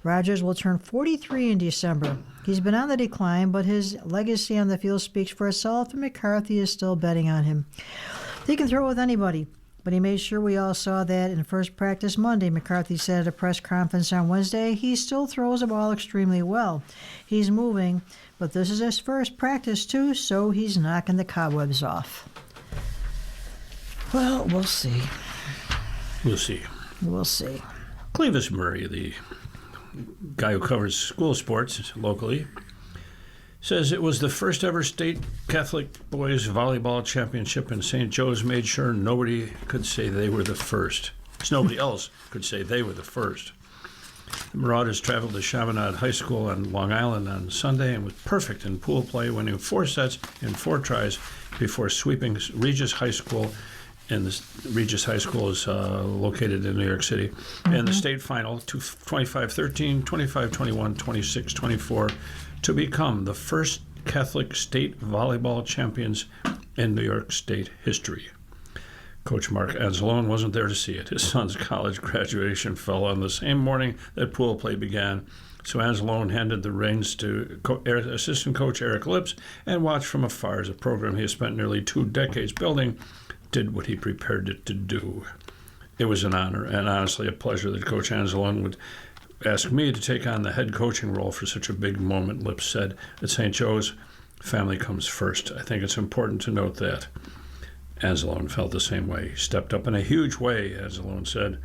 Rodgers will turn 43 in December. He's been on the decline, but his legacy on the field speaks for itself, and McCarthy is still betting on him. He can throw with anybody, but he made sure we all saw that in first practice Monday. McCarthy said at a press conference on Wednesday he still throws the ball extremely well. He's moving, but this is his first practice too, so he's knocking the cobwebs off. Well, we'll see. We'll see. We'll see. Clevis Murray, the guy who covers school sports locally, says it was the first ever state Catholic boys volleyball championship, and St. Joe's made sure nobody could say they were the first. So nobody else could say they were the first. The Marauders traveled to Chaminade High School on Long Island on Sunday and was perfect in pool play, winning 4 sets in 4 tries before sweeping Regis High School. And Regis High School is located in New York City. And the state final, 25-13, 25-21, 26-24, to become the first Catholic state volleyball champions in New York State history. Coach Mark Anzalone wasn't there to see it. His son's college graduation fell on the same morning that pool play began, so Anzalone handed the reins to assistant coach Eric Lips and watched from afar as a program he has spent nearly 2 decades building did what he prepared it to do. It was an honor and honestly a pleasure that Coach Anzalone would ask me to take on the head coaching role for such a big moment, Lips said. At St. Joe's, family comes first. I think it's important to note that. Anzalone felt the same way. He stepped up in a huge way, Anzalone said.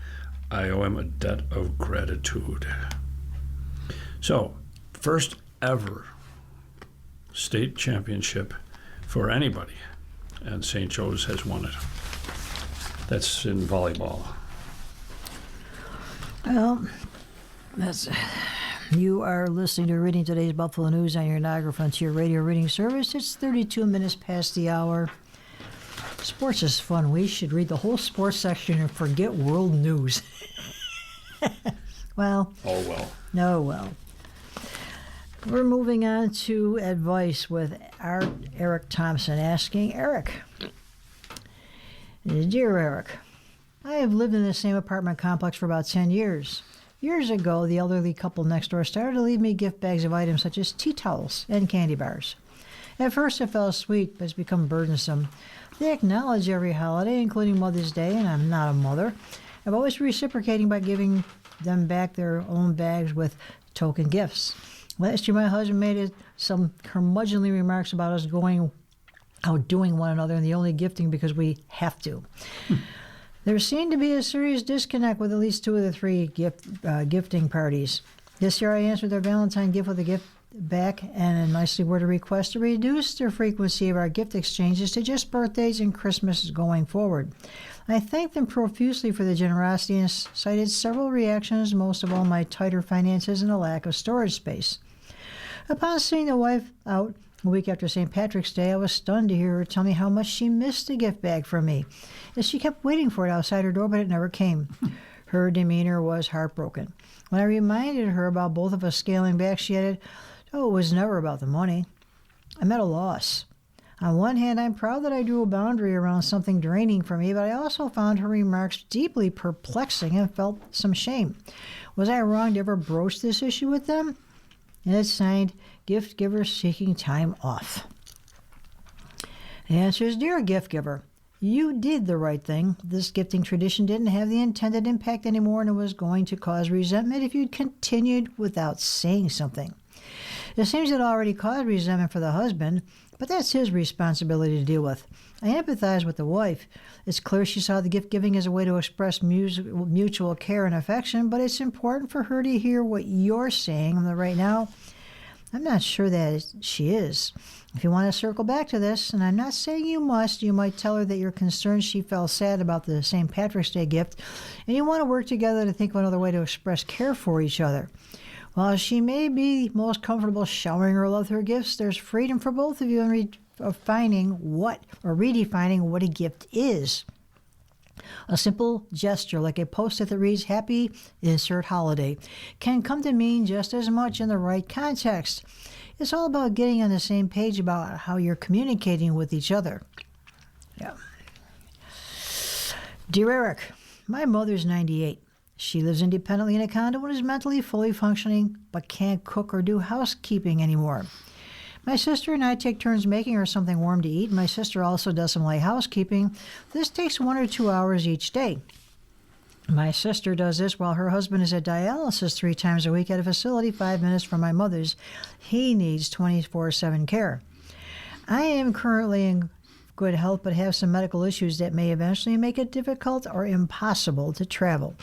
I owe him a debt of gratitude. So, first ever state championship for anybody, and St. Joe's has won it. That's in volleyball. Well, you are listening to Reading Today's Buffalo News on your Niagara Frontier Radio Reading Service. It's 32 minutes past the hour. Sports is fun. We should read the whole sports section and forget world news. Well. Oh, well. No, well. We're moving on to advice with our Eric Thompson asking, Eric, dear Eric, I have lived in the same apartment complex for about 10 years. Years ago, the elderly couple next door started to leave me gift bags of items such as tea towels and candy bars. At first, it felt sweet, but it's become burdensome. They acknowledge every holiday, including Mother's Day, and I'm not a mother. I'm always reciprocating by giving them back their own bags with token gifts. Last year, my husband made some curmudgeonly remarks about us outdoing one another and the only gifting because we have to. There seemed to be a serious disconnect with at least 2 of the 3 gifting parties. This year, I answered their Valentine gift with a gift back and nicely worded request to reduce the frequency of our gift exchanges to just birthdays and Christmas going forward. I thanked them profusely for the generosity and cited several reactions, most of all my tighter finances and a lack of storage space. Upon seeing the wife out a week after St. Patrick's Day, I was stunned to hear her tell me how much she missed the gift bag from me, as she kept waiting for it outside her door, but it never came. Her demeanor was heartbroken. When I reminded her about both of us scaling back, she added, "Oh, it was never about the money." I'm at a loss. On one hand, I'm proud that I drew a boundary around something draining for me, but I also found her remarks deeply perplexing and felt some shame. Was I wrong to ever broach this issue with them? And it's signed, Gift Giver Seeking Time Off. The answer is, Dear Gift Giver, you did the right thing. This gifting tradition didn't have the intended impact anymore, and it was going to cause resentment if you'd continued without saying something. It seems it already caused resentment for the husband, but that's his responsibility to deal with. I empathize with the wife. It's clear she saw the gift giving as a way to express mutual care and affection, but it's important for her to hear what you're saying right now. I'm not sure that she is. If you want to circle back to this, and I'm not saying you must, you might tell her that you're concerned she felt sad about the St. Patrick's Day gift, and you want to work together to think of another way to express care for each other. While she may be most comfortable showering her love through her gifts, there's freedom for both of you in redefining what a gift is. A simple gesture like a post-it that reads "Happy Insert Holiday" can come to mean just as much in the right context. It's all about getting on the same page about how you're communicating with each other. Yeah. Dear Eric, my mother's 98. She lives independently in a condo and is mentally fully functioning, but can't cook or do housekeeping anymore. My sister and I take turns making her something warm to eat. My sister also does some light housekeeping. This takes 1 or 2 hours each day. My sister does this while her husband is at dialysis 3 times a week at a facility 5 minutes from my mother's. He needs 24/7 care. I am currently in good health but have some medical issues that may eventually make it difficult or impossible to travel.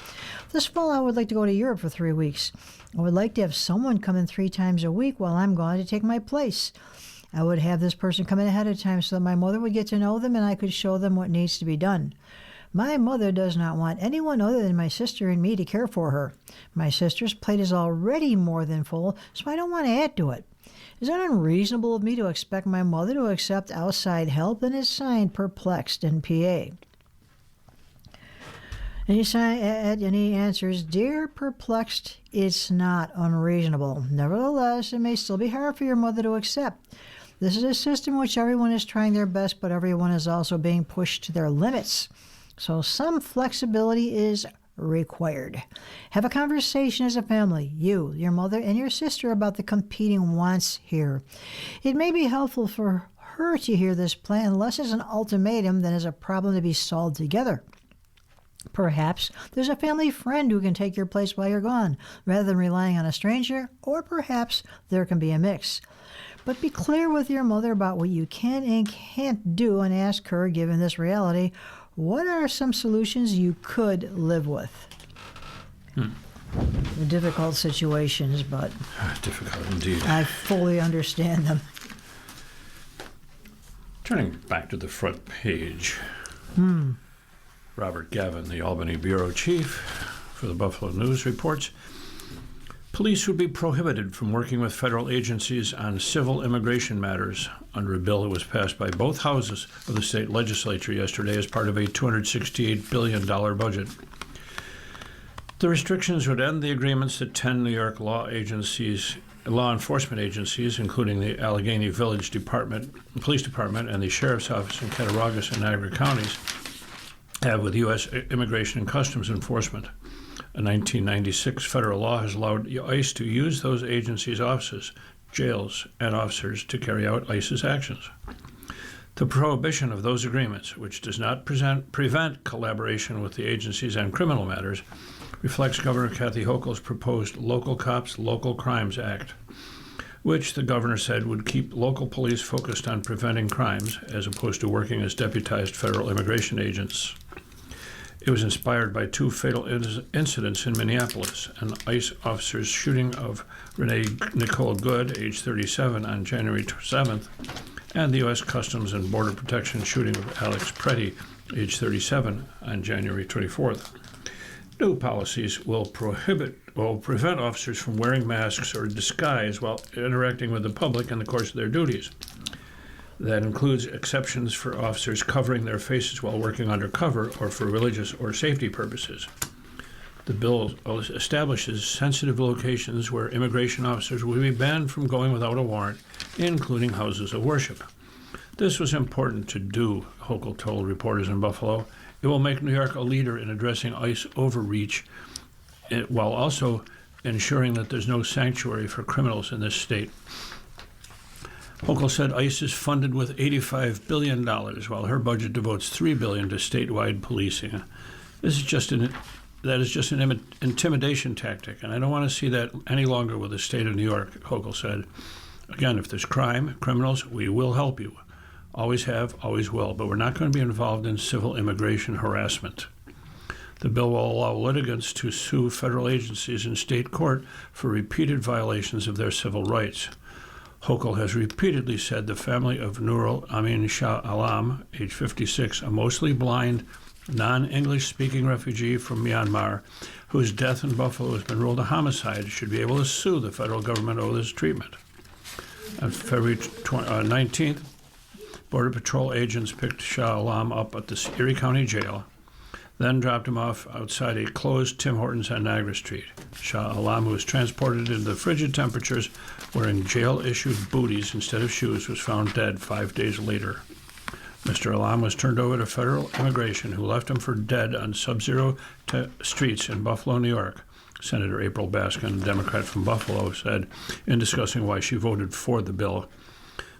This fall I would like to go to Europe for 3 weeks. I would like to have someone come in 3 times a week while I'm gone to take my place. I would have this person come in ahead of time so that my mother would get to know them and I could show them what needs to be done. My mother does not want anyone other than my sister and me to care for her. My sister's plate is already more than full, so I don't want to add to it. Is it unreasonable of me to expect my mother to accept outside help? And it's signed Perplexed in PA. And he answers, Dear Perplexed, it's not unreasonable. Nevertheless, it may still be hard for your mother to accept. This is a system in which everyone is trying their best, but everyone is also being pushed to their limits. So some flexibility is required. Have a conversation as a family, you, your mother, and your sister about the competing wants here. It may be helpful for her to hear this plan less as an ultimatum than as a problem to be solved together. Perhaps there's a family friend who can take your place while you're gone, rather than relying on a stranger, or perhaps there can be a mix. But be clear with your mother about what you can and can't do and ask her, given this reality, what are some solutions you could live with? Difficult situations, but Difficult indeed. I fully understand them. Turning back to the front page, Robert Gavin, the Albany bureau chief for the Buffalo News, reports police would be prohibited from working with federal agencies on civil immigration matters under a bill that was passed by both houses of the state legislature yesterday as part of a $268 billion budget. The restrictions would end the agreements that 10 New York law enforcement agencies, including the Allegheny Village Police Department and the Sheriff's Office in Cattaraugus and Niagara counties, have with U.S. Immigration and Customs Enforcement. A 1996 federal law has allowed ICE to use those agencies' offices, jails, and officers to carry out ICE's actions. The prohibition of those agreements, which does not prevent collaboration with the agencies on criminal matters, reflects Governor Kathy Hochul's proposed Local Cops, Local Crimes Act, which the governor said would keep local police focused on preventing crimes as opposed to working as deputized federal immigration agents. It was inspired by 2 fatal incidents in Minneapolis, an ICE officer's shooting of Renee Nicole Good, age 37, on January 7th, and the U.S. Customs and Border Protection shooting of Alex Pretty, age 37, on January 24th. New policies will prevent officers from wearing masks or disguise while interacting with the public in the course of their duties. That includes exceptions for officers covering their faces while working undercover or for religious or safety purposes. The bill establishes sensitive locations where immigration officers will be banned from going without a warrant, including houses of worship. This was important to do, Hochul told reporters in Buffalo. It will make New York a leader in addressing ICE overreach while also ensuring that there's no sanctuary for criminals in this state. Hochul said ICE is funded with $85 billion, while her budget devotes $3 billion to statewide policing. This is just an that is just an intimidation tactic, and I don't want to see that any longer with the state of New York, Hochul said. Again, if there's criminals, we will help you. Always have, always will, but we're not going to be involved in civil immigration harassment. The bill will allow litigants to sue federal agencies in state court for repeated violations of their civil rights. Hochul has repeatedly said the family of Nurul Amin Shah Alam, age 56, a mostly blind, non-English speaking refugee from Myanmar, whose death in Buffalo has been ruled a homicide, should be able to sue the federal government over this treatment. On February 19th, Border Patrol agents picked Shah Alam up at the Erie County Jail, then dropped him off outside a closed Tim Hortons on Niagara Street. Shah Alam, who was transported into the frigid temperatures wearing jail-issued booties instead of shoes, was found dead 5 days later. Mr. Alam was turned over to federal immigration, who left him for dead on sub-zero streets in Buffalo, New York. Senator April Baskin, a Democrat from Buffalo, said in discussing why she voted for the bill,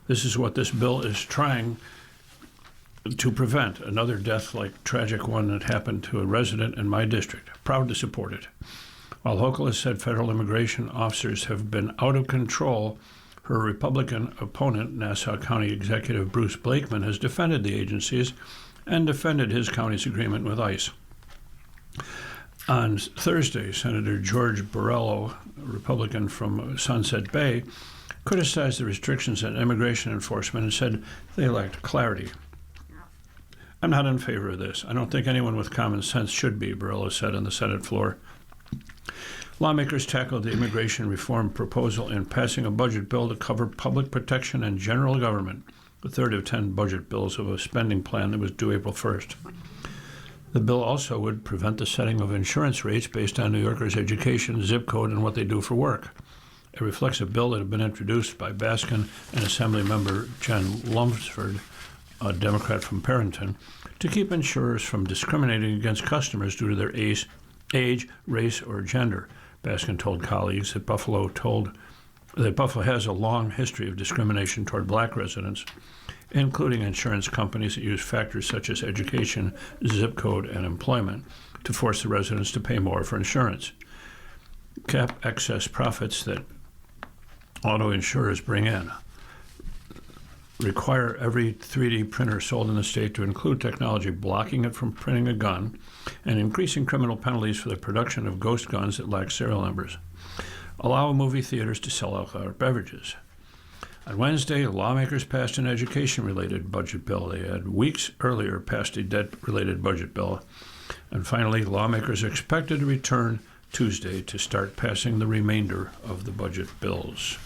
"This is what this bill is trying to prevent, another death like tragic one that happened to a resident in my district. Proud to support it." While Hochul has said federal immigration officers have been out of control, her Republican opponent, Nassau County Executive Bruce Blakeman, has defended the agencies and defended his county's agreement with ICE. On Thursday, Senator George Borrello, a Republican from Sunset Bay, criticized the restrictions on immigration enforcement and said they lacked clarity. "I'm not in favor of this. I don't think anyone with common sense should be," Borrello said on the Senate floor. Lawmakers tackled the immigration reform proposal in passing a budget bill to cover public protection and general government, the third of 10 budget bills of a spending plan that was due April 1st. The bill also would prevent the setting of insurance rates based on New Yorkers' education, zip code, and what they do for work. It reflects a bill that had been introduced by Baskin and Assemblymember Jen Lunsford, a Democrat from Parenton, to keep insurers from discriminating against customers due to their age, race, or gender. Baskin told colleagues that Buffalo has a long history of discrimination toward black residents, including insurance companies that use factors such as education, zip code, and employment to force the residents to pay more for insurance. Cap excess profits that auto insurers bring in. Require every 3D printer sold in the state to include technology blocking it from printing a gun, and increasing criminal penalties for the production of ghost guns that lack serial numbers. Allow movie theaters to sell alcoholic beverages. On Wednesday, lawmakers passed an education-related budget bill. They had weeks earlier passed a debt-related budget bill. And finally, lawmakers are expected to return Tuesday to start passing the remainder of the budget bills.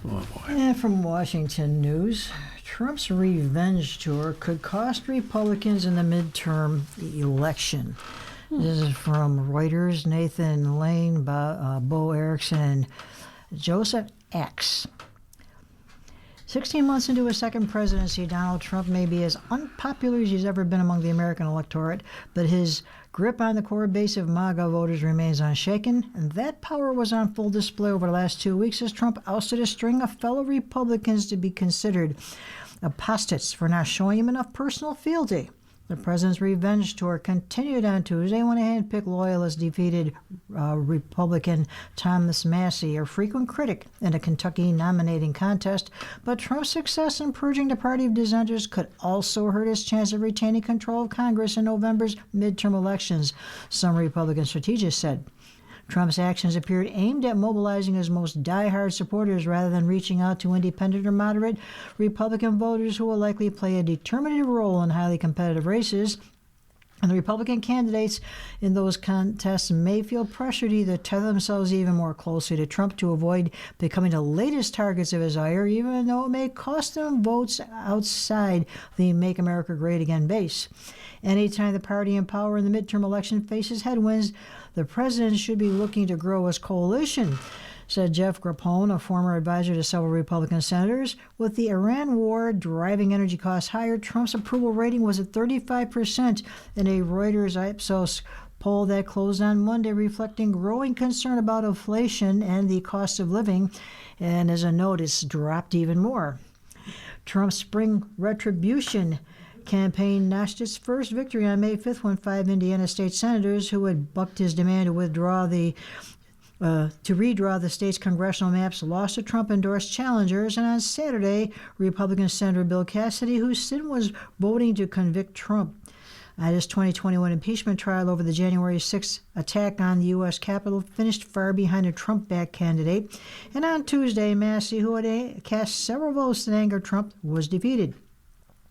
Oh, boy. And from Washington News, Trump's revenge tour could cost Republicans in the midterm election. This is from Reuters, Nathan Lane, Bo Erickson, and Joseph X. 16 months into his second presidency, Donald Trump may be as unpopular as he's ever been among the American electorate, but his grip on the core base of MAGA voters remains unshaken, and that power was on full display over the last 2 weeks as Trump ousted a string of fellow Republicans to be considered apostates for not showing him enough personal fealty. The president's revenge tour continued on Tuesday when a hand-picked loyalist defeated Republican Thomas Massie, a frequent critic in a Kentucky nominating contest. But Trump's success in purging the party of dissenters could also hurt his chance of retaining control of Congress in November's midterm elections, some Republican strategists said. Trump's actions appeared aimed at mobilizing his most die-hard supporters rather than reaching out to independent or moderate Republican voters who will likely play a determinative role in highly competitive races. And the Republican candidates in those contests may feel pressure to either tether themselves even more closely to Trump to avoid becoming the latest targets of his ire, even though it may cost them votes outside the Make America Great Again base. Anytime the party in power in the midterm election faces headwinds, the president should be looking to grow his coalition, said Jeff Grappone, a former advisor to several Republican senators. With the Iran war driving energy costs higher, Trump's approval rating was at 35% in a Reuters Ipsos poll that closed on Monday, reflecting growing concern about inflation and the cost of living. And as a note, it's dropped even more. Trump's spring retribution campaign notched its first victory on May 5th when 5 Indiana state senators who had bucked his demand to redraw the state's congressional maps lost to Trump-endorsed challengers, and on Saturday, Republican Senator Bill Cassidy, whose sin was voting to convict Trump. His 2021 impeachment trial over the January 6th attack on the U.S. Capitol finished far behind a Trump-backed candidate, and on Tuesday, Massey, who had cast several votes that angered Trump, was defeated.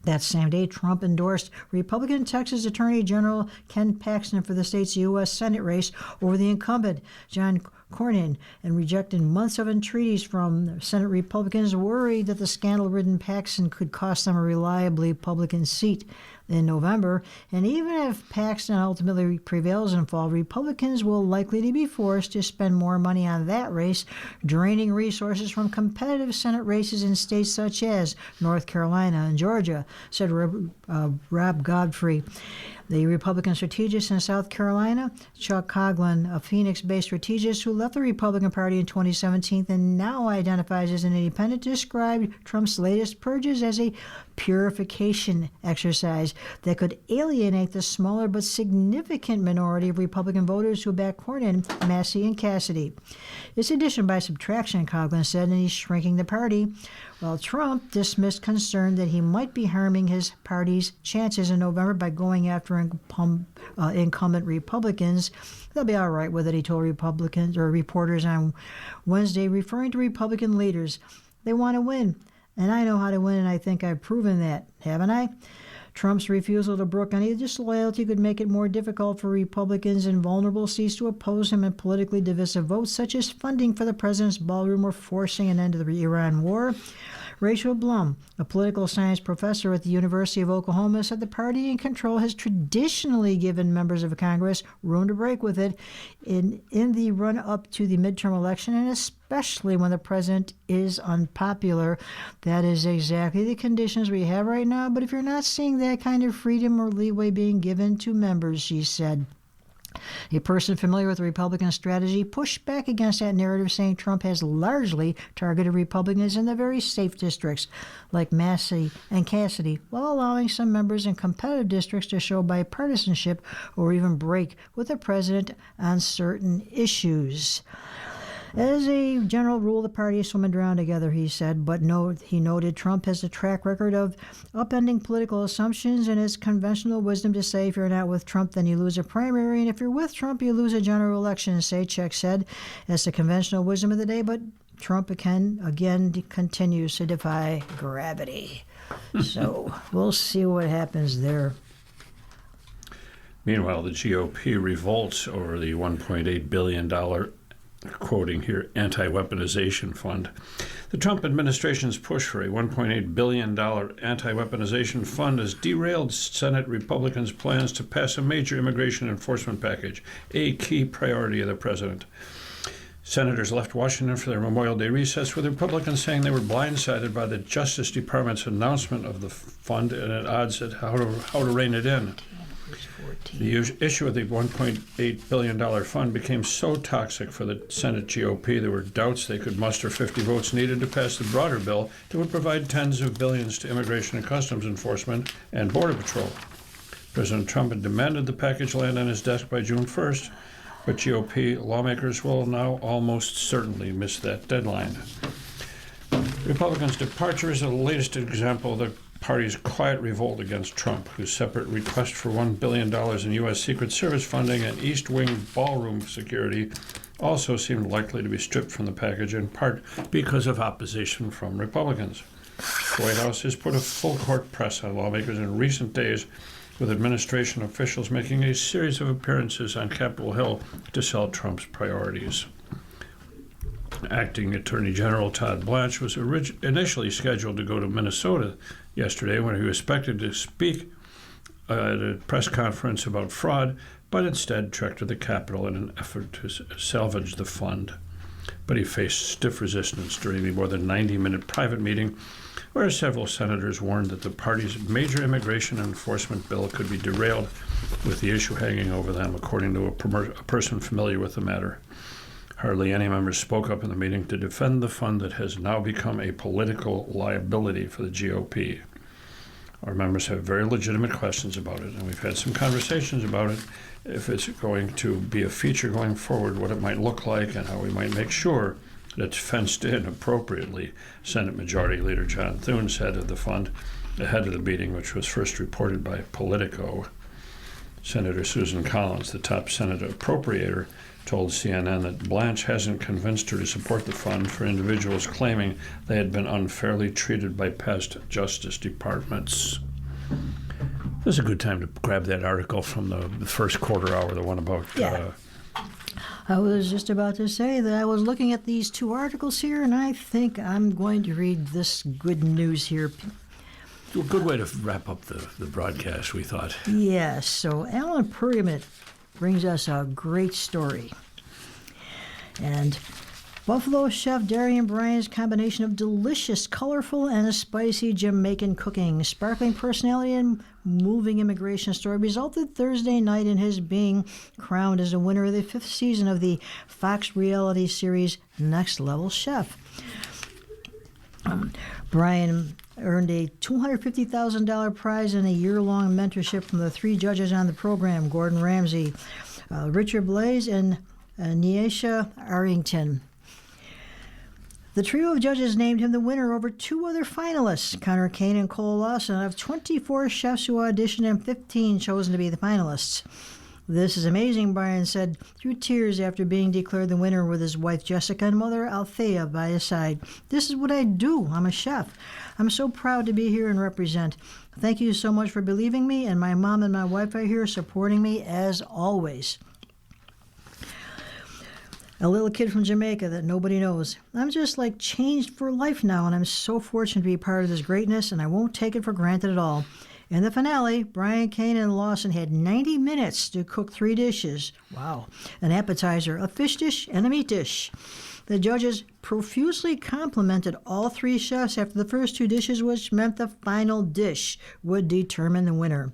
That same day, Trump endorsed Republican Texas Attorney General Ken Paxton for the state's U.S. Senate race over the incumbent, John Cornyn, and rejected months of entreaties from Senate Republicans worried that the scandal-ridden Paxton could cost them a reliable Republican seat in November. And even if Paxton ultimately prevails in fall, Republicans will likely be forced to spend more money on that race, draining resources from competitive Senate races in states such as North Carolina and Georgia, said Rob Godfrey. The Republican strategist in South Carolina, Chuck Coughlin, a Phoenix-based strategist who left the Republican Party in 2017 and now identifies as an independent, described Trump's latest purges as a purification exercise that could alienate the smaller but significant minority of Republican voters who back Cornyn, Massey, and Cassidy. It's addition by subtraction, Coughlin said, and he's shrinking the party. While Trump dismissed concern that he might be harming his party's chances in November by going after incumbent Republicans, they'll be all right with it, he told Republicans or reporters on Wednesday, referring to Republican leaders. They want to win, and I know how to win, and I think I've proven that, haven't I? Trump's refusal to brook any disloyalty could make it more difficult for Republicans in vulnerable seats to oppose him in politically divisive votes, such as funding for the president's ballroom or forcing an end to the Iran war. Rachel Blum, a political science professor at the University of Oklahoma, said the party in control has traditionally given members of Congress room to break with it in the run-up to the midterm election, and especially when the president is unpopular. That is exactly the conditions we have right now, but if you're not seeing that kind of freedom or leeway being given to members, she said. A person familiar with Republican strategy pushed back against that narrative, saying Trump has largely targeted Republicans in the very safe districts like Massey and Cassidy, while allowing some members in competitive districts to show bipartisanship or even break with the president on certain issues. As a general rule, the party is swimming around together, he said, but he noted Trump has a track record of upending political assumptions, and it's conventional wisdom to say if you're not with Trump, then you lose a primary, and if you're with Trump, you lose a general election, Sachek said. That's the conventional wisdom of the day, but Trump again continues to defy gravity. So we'll see what happens there. Meanwhile, the GOP revolts over the $1.8 billion quoting here, anti-weaponization fund. The Trump administration's push for a $1.8 billion anti-weaponization fund has derailed Senate Republicans' plans to pass a major immigration enforcement package, a key priority of the president. Senators left Washington for their Memorial Day recess, with Republicans saying they were blindsided by the Justice Department's announcement of the fund and at odds at how to rein it in. The issue of the $1.8 billion fund became so toxic for the Senate GOP, there were doubts they could muster 50 votes needed to pass the broader bill that would provide tens of billions to Immigration and Customs Enforcement and Border Patrol. President Trump had demanded the package land on his desk by June 1st, but GOP lawmakers will now almost certainly miss that deadline. Republicans' departure is the latest example of the party's quiet revolt against Trump, whose separate request for $1 billion in U.S. Secret Service funding and East Wing ballroom security also seemed likely to be stripped from the package, in part because of opposition from Republicans. The White House has put a full-court press on lawmakers in recent days, with administration officials making a series of appearances on Capitol Hill to sell Trump's priorities. Acting Attorney General Todd Blanche was initially scheduled to go to Minnesota yesterday when he was expected to speak at a press conference about fraud, but instead trekked to the Capitol in an effort to salvage the fund. But he faced stiff resistance during the more than 90-minute private meeting, where several senators warned that the party's major immigration enforcement bill could be derailed, with the issue hanging over them, according to a person familiar with the matter. Hardly any members spoke up in the meeting to defend the fund that has now become a political liability for the GOP. Our members have very legitimate questions about it, and we've had some conversations about it. If it's going to be a feature going forward, what it might look like, and how we might make sure that it's fenced in appropriately. Senate Majority Leader John Thune said of the fund ahead of the meeting, which was first reported by Politico. Senator Susan Collins, the top Senate appropriator, told CNN that Blanche hasn't convinced her to support the fund for individuals claiming they had been unfairly treated by past Justice Departments. This is a good time to grab that article from the first quarter hour, the one about... Yeah. I was just about to say that I was looking at these two articles here, and I think I'm going to read this good news here. A good way to wrap up the broadcast, we thought. Yes, so Alan Pergament brings us a great story. And Buffalo chef Darian Bryan's combination of delicious, colorful, and spicy Jamaican cooking, sparkling personality, and moving immigration story resulted Thursday night in his being crowned as the winner of the 5th season of the Fox reality series Next Level Chef. Bryan earned a $250,000 prize and a year-long mentorship from the 3 judges on the program, Gordon Ramsay, Richard Blais, and Nyesha Arrington. The trio of judges named him the winner over 2 other finalists, Connor Kane and Cole Lawson, out of 24 chefs who auditioned and 15 chosen to be the finalists. This is amazing, Bryan said through tears after being declared the winner with his wife Jessica and mother Althea by his side. This is what I do. I'm a chef. I'm so proud to be here and represent. Thank you so much for believing me, and my mom and my wife are here supporting me as always. A little kid from Jamaica that nobody knows. I'm just like changed for life now, and I'm so fortunate to be part of this greatness, and I won't take it for granted at all. In the finale, Bryan, Kane, and Lawson had 90 minutes to cook 3 dishes. Wow. An appetizer, a fish dish, and a meat dish. The judges profusely complimented all 3 chefs after the first 2 dishes, which meant the final dish would determine the winner.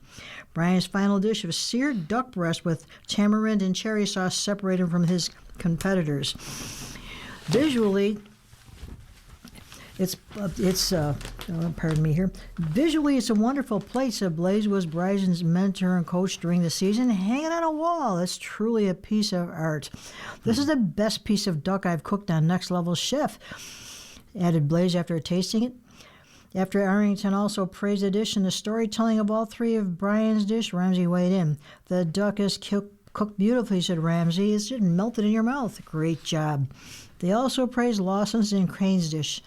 Bryan's final dish was seared duck breast with tamarind and cherry sauce separated from his competitors. Visually, pardon me here. Visually, it's a wonderful plate, said Blais, was Bryan's mentor and coach during the season, hanging on a wall. It's truly a piece of art. This is the best piece of duck I've cooked on Next Level Chef, added Blais after tasting it. After Arrington also praised the dish and the storytelling of all 3 of Bryan's dish, Ramsay weighed in. The duck is cooked beautifully, said Ramsay. It's just melted in your mouth. Great job. They also praised Lawson's and Crane's dishes.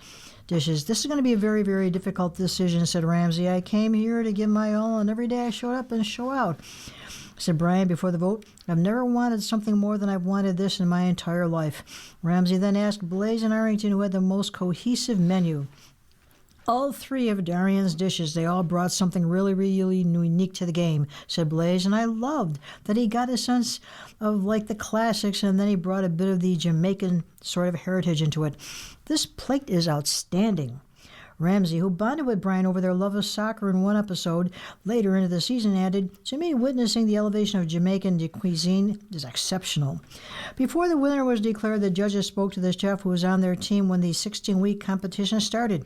This is going to be a very, very difficult decision, said Ramsay. I came here to give my all, and every day I showed up and show out, said Bryan before the vote. I've never wanted something more than I've wanted this in my entire life. Ramsay then asked Blais and Arrington who had the most cohesive menu. All 3 of Darian's dishes, they all brought something really, really unique to the game, said Blais, and I loved that he got a sense of like the classics, and then he brought a bit of the Jamaican sort of heritage into it. This plate is outstanding. Ramsay, who bonded with Bryan over their love of soccer in one episode later into the season, added, to me, witnessing the elevation of Jamaican cuisine is exceptional. Before the winner was declared, the judges spoke to the chef who was on their team when the 16-week competition started.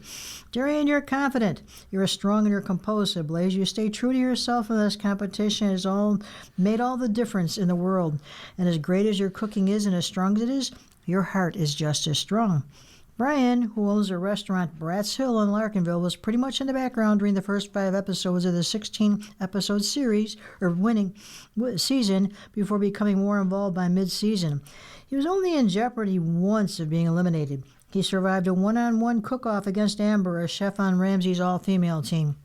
Darian, you're confident. You're strong and you're composed, said Blais. You stay true to yourself in this competition. It's all made all the difference in the world. And as great as your cooking is and as strong as it is, your heart is just as strong. Bryan, who owns a restaurant Bratz Hill in Larkinville, was pretty much in the background during the first 5 episodes of the 16-episode series, or winning season, before becoming more involved by mid-season. He was only in jeopardy once of being eliminated. He survived a one-on-one cook-off against Amber, a chef on Ramsay's all-female team.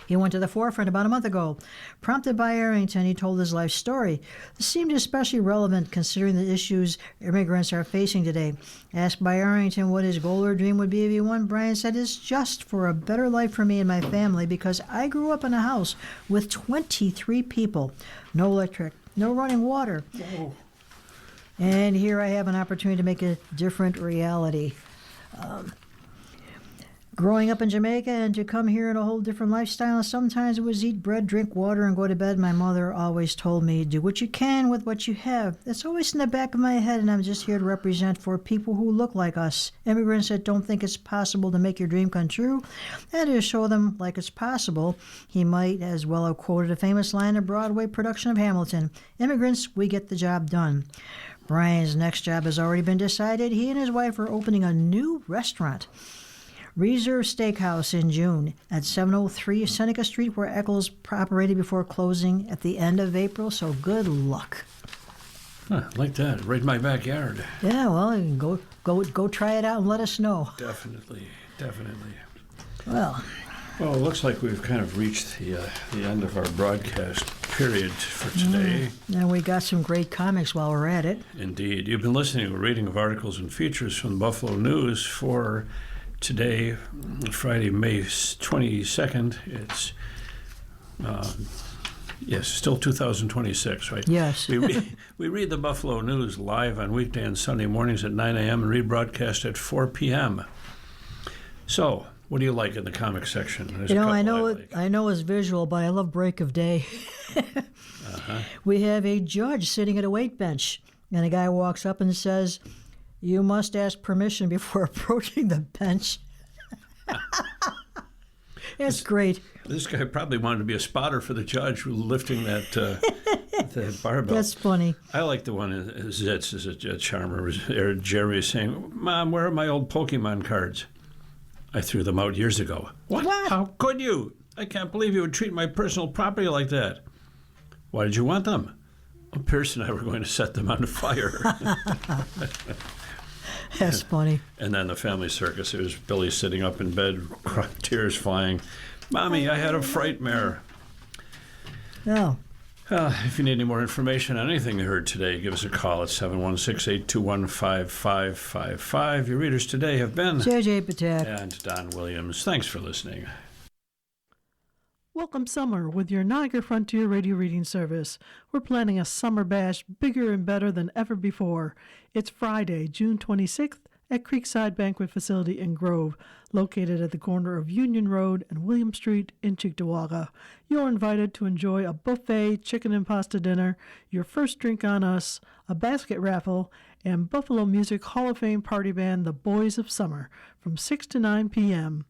He went to the forefront about a month ago. Prompted by Arrington, he told his life story. This seemed especially relevant considering the issues immigrants are facing today. Asked by Arrington what his goal or dream would be if he won, Bryan said, it's just for a better life for me and my family because I grew up in a house with 23 people. No electric, no running water. Whoa. And here I have an opportunity to make a different reality. Growing up in Jamaica and to come here in a whole different lifestyle, sometimes it was eat bread, drink water, and go to bed. My mother always told me, do what you can with what you have. That's always in the back of my head, and I'm just here to represent for people who look like us, immigrants that don't think it's possible to make your dream come true, and to show them like it's possible. He might as well have quoted a famous line in a Broadway production of Hamilton, "Immigrants, we get the job done." Brian's next job has already been decided. He and his wife are opening a new restaurant, Reserve Steakhouse, in June at 703 Seneca Street, where Eccles operated before closing at the end of April. So good luck. Huh, like that, right in my backyard. Yeah, well, you can go try it out and let us know. Definitely. Well, Well, it looks like we've kind of reached the end of our broadcast period for today. and we got some great comics while we're at it. Indeed. You've been listening to a reading of articles and features from the Buffalo News for today, Friday, May 22nd. It's, yes, still 2026, right? Yes. We read the Buffalo News live on weekday and Sunday mornings at 9 a.m. and rebroadcast at 4 p.m. So, what do you like in the comic section? There's a couple I know it's visual, but I love Break of Day. We have a judge sitting at a weight bench, and a guy walks up and says, "You must ask permission before approaching the bench." That's great. This guy probably wanted to be a spotter for the judge who lifting that barbell. That's funny. I like the one Zitz is a charmer. Jerry is saying, "Mom, where are my old Pokemon cards? I threw them out years ago." What? How could you? I can't believe you would treat my personal property like that. Why did you want them? Well, Pierce and I were going to set them on fire. That's funny. And then the family circus. It was Billy sitting up in bed, tears flying. "Mommy, I had a frightmare." Oh, If you need any more information on anything you heard today, give us a call at 716-821-5555. Your readers today have been JJ Patak. and Don Williams. Thanks for listening. Welcome summer with your Niagara Frontier Radio Reading Service. We're planning a summer bash bigger and better than ever before. It's Friday, June 26th at Creekside Banquet Facility in Grove, located at the corner of Union Road and William Street in Cheektowaga. You're invited to enjoy a buffet chicken and pasta dinner, your first drink on us, a basket raffle, and Buffalo Music Hall of Fame party band The Boys of Summer from 6 to 9 p.m.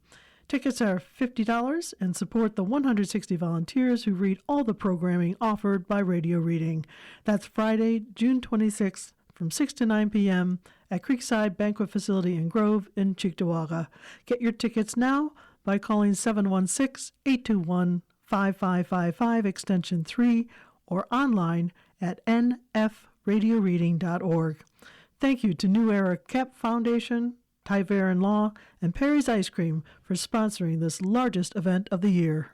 Tickets are $50 and support the 160 volunteers who read all the programming offered by Radio Reading. That's Friday, June 26th from 6 to 9 p.m. at Creekside Banquet Facility in Grove in Cheektowaga. Get your tickets now by calling 716-821-5555 extension 3 or online at nfradioreading.org. Thank you to New Era Cap Foundation, Tyverin Law, and Perry's Ice Cream for sponsoring this largest event of the year.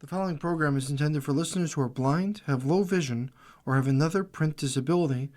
The following program is intended for listeners who are blind, have low vision, or have another print disability,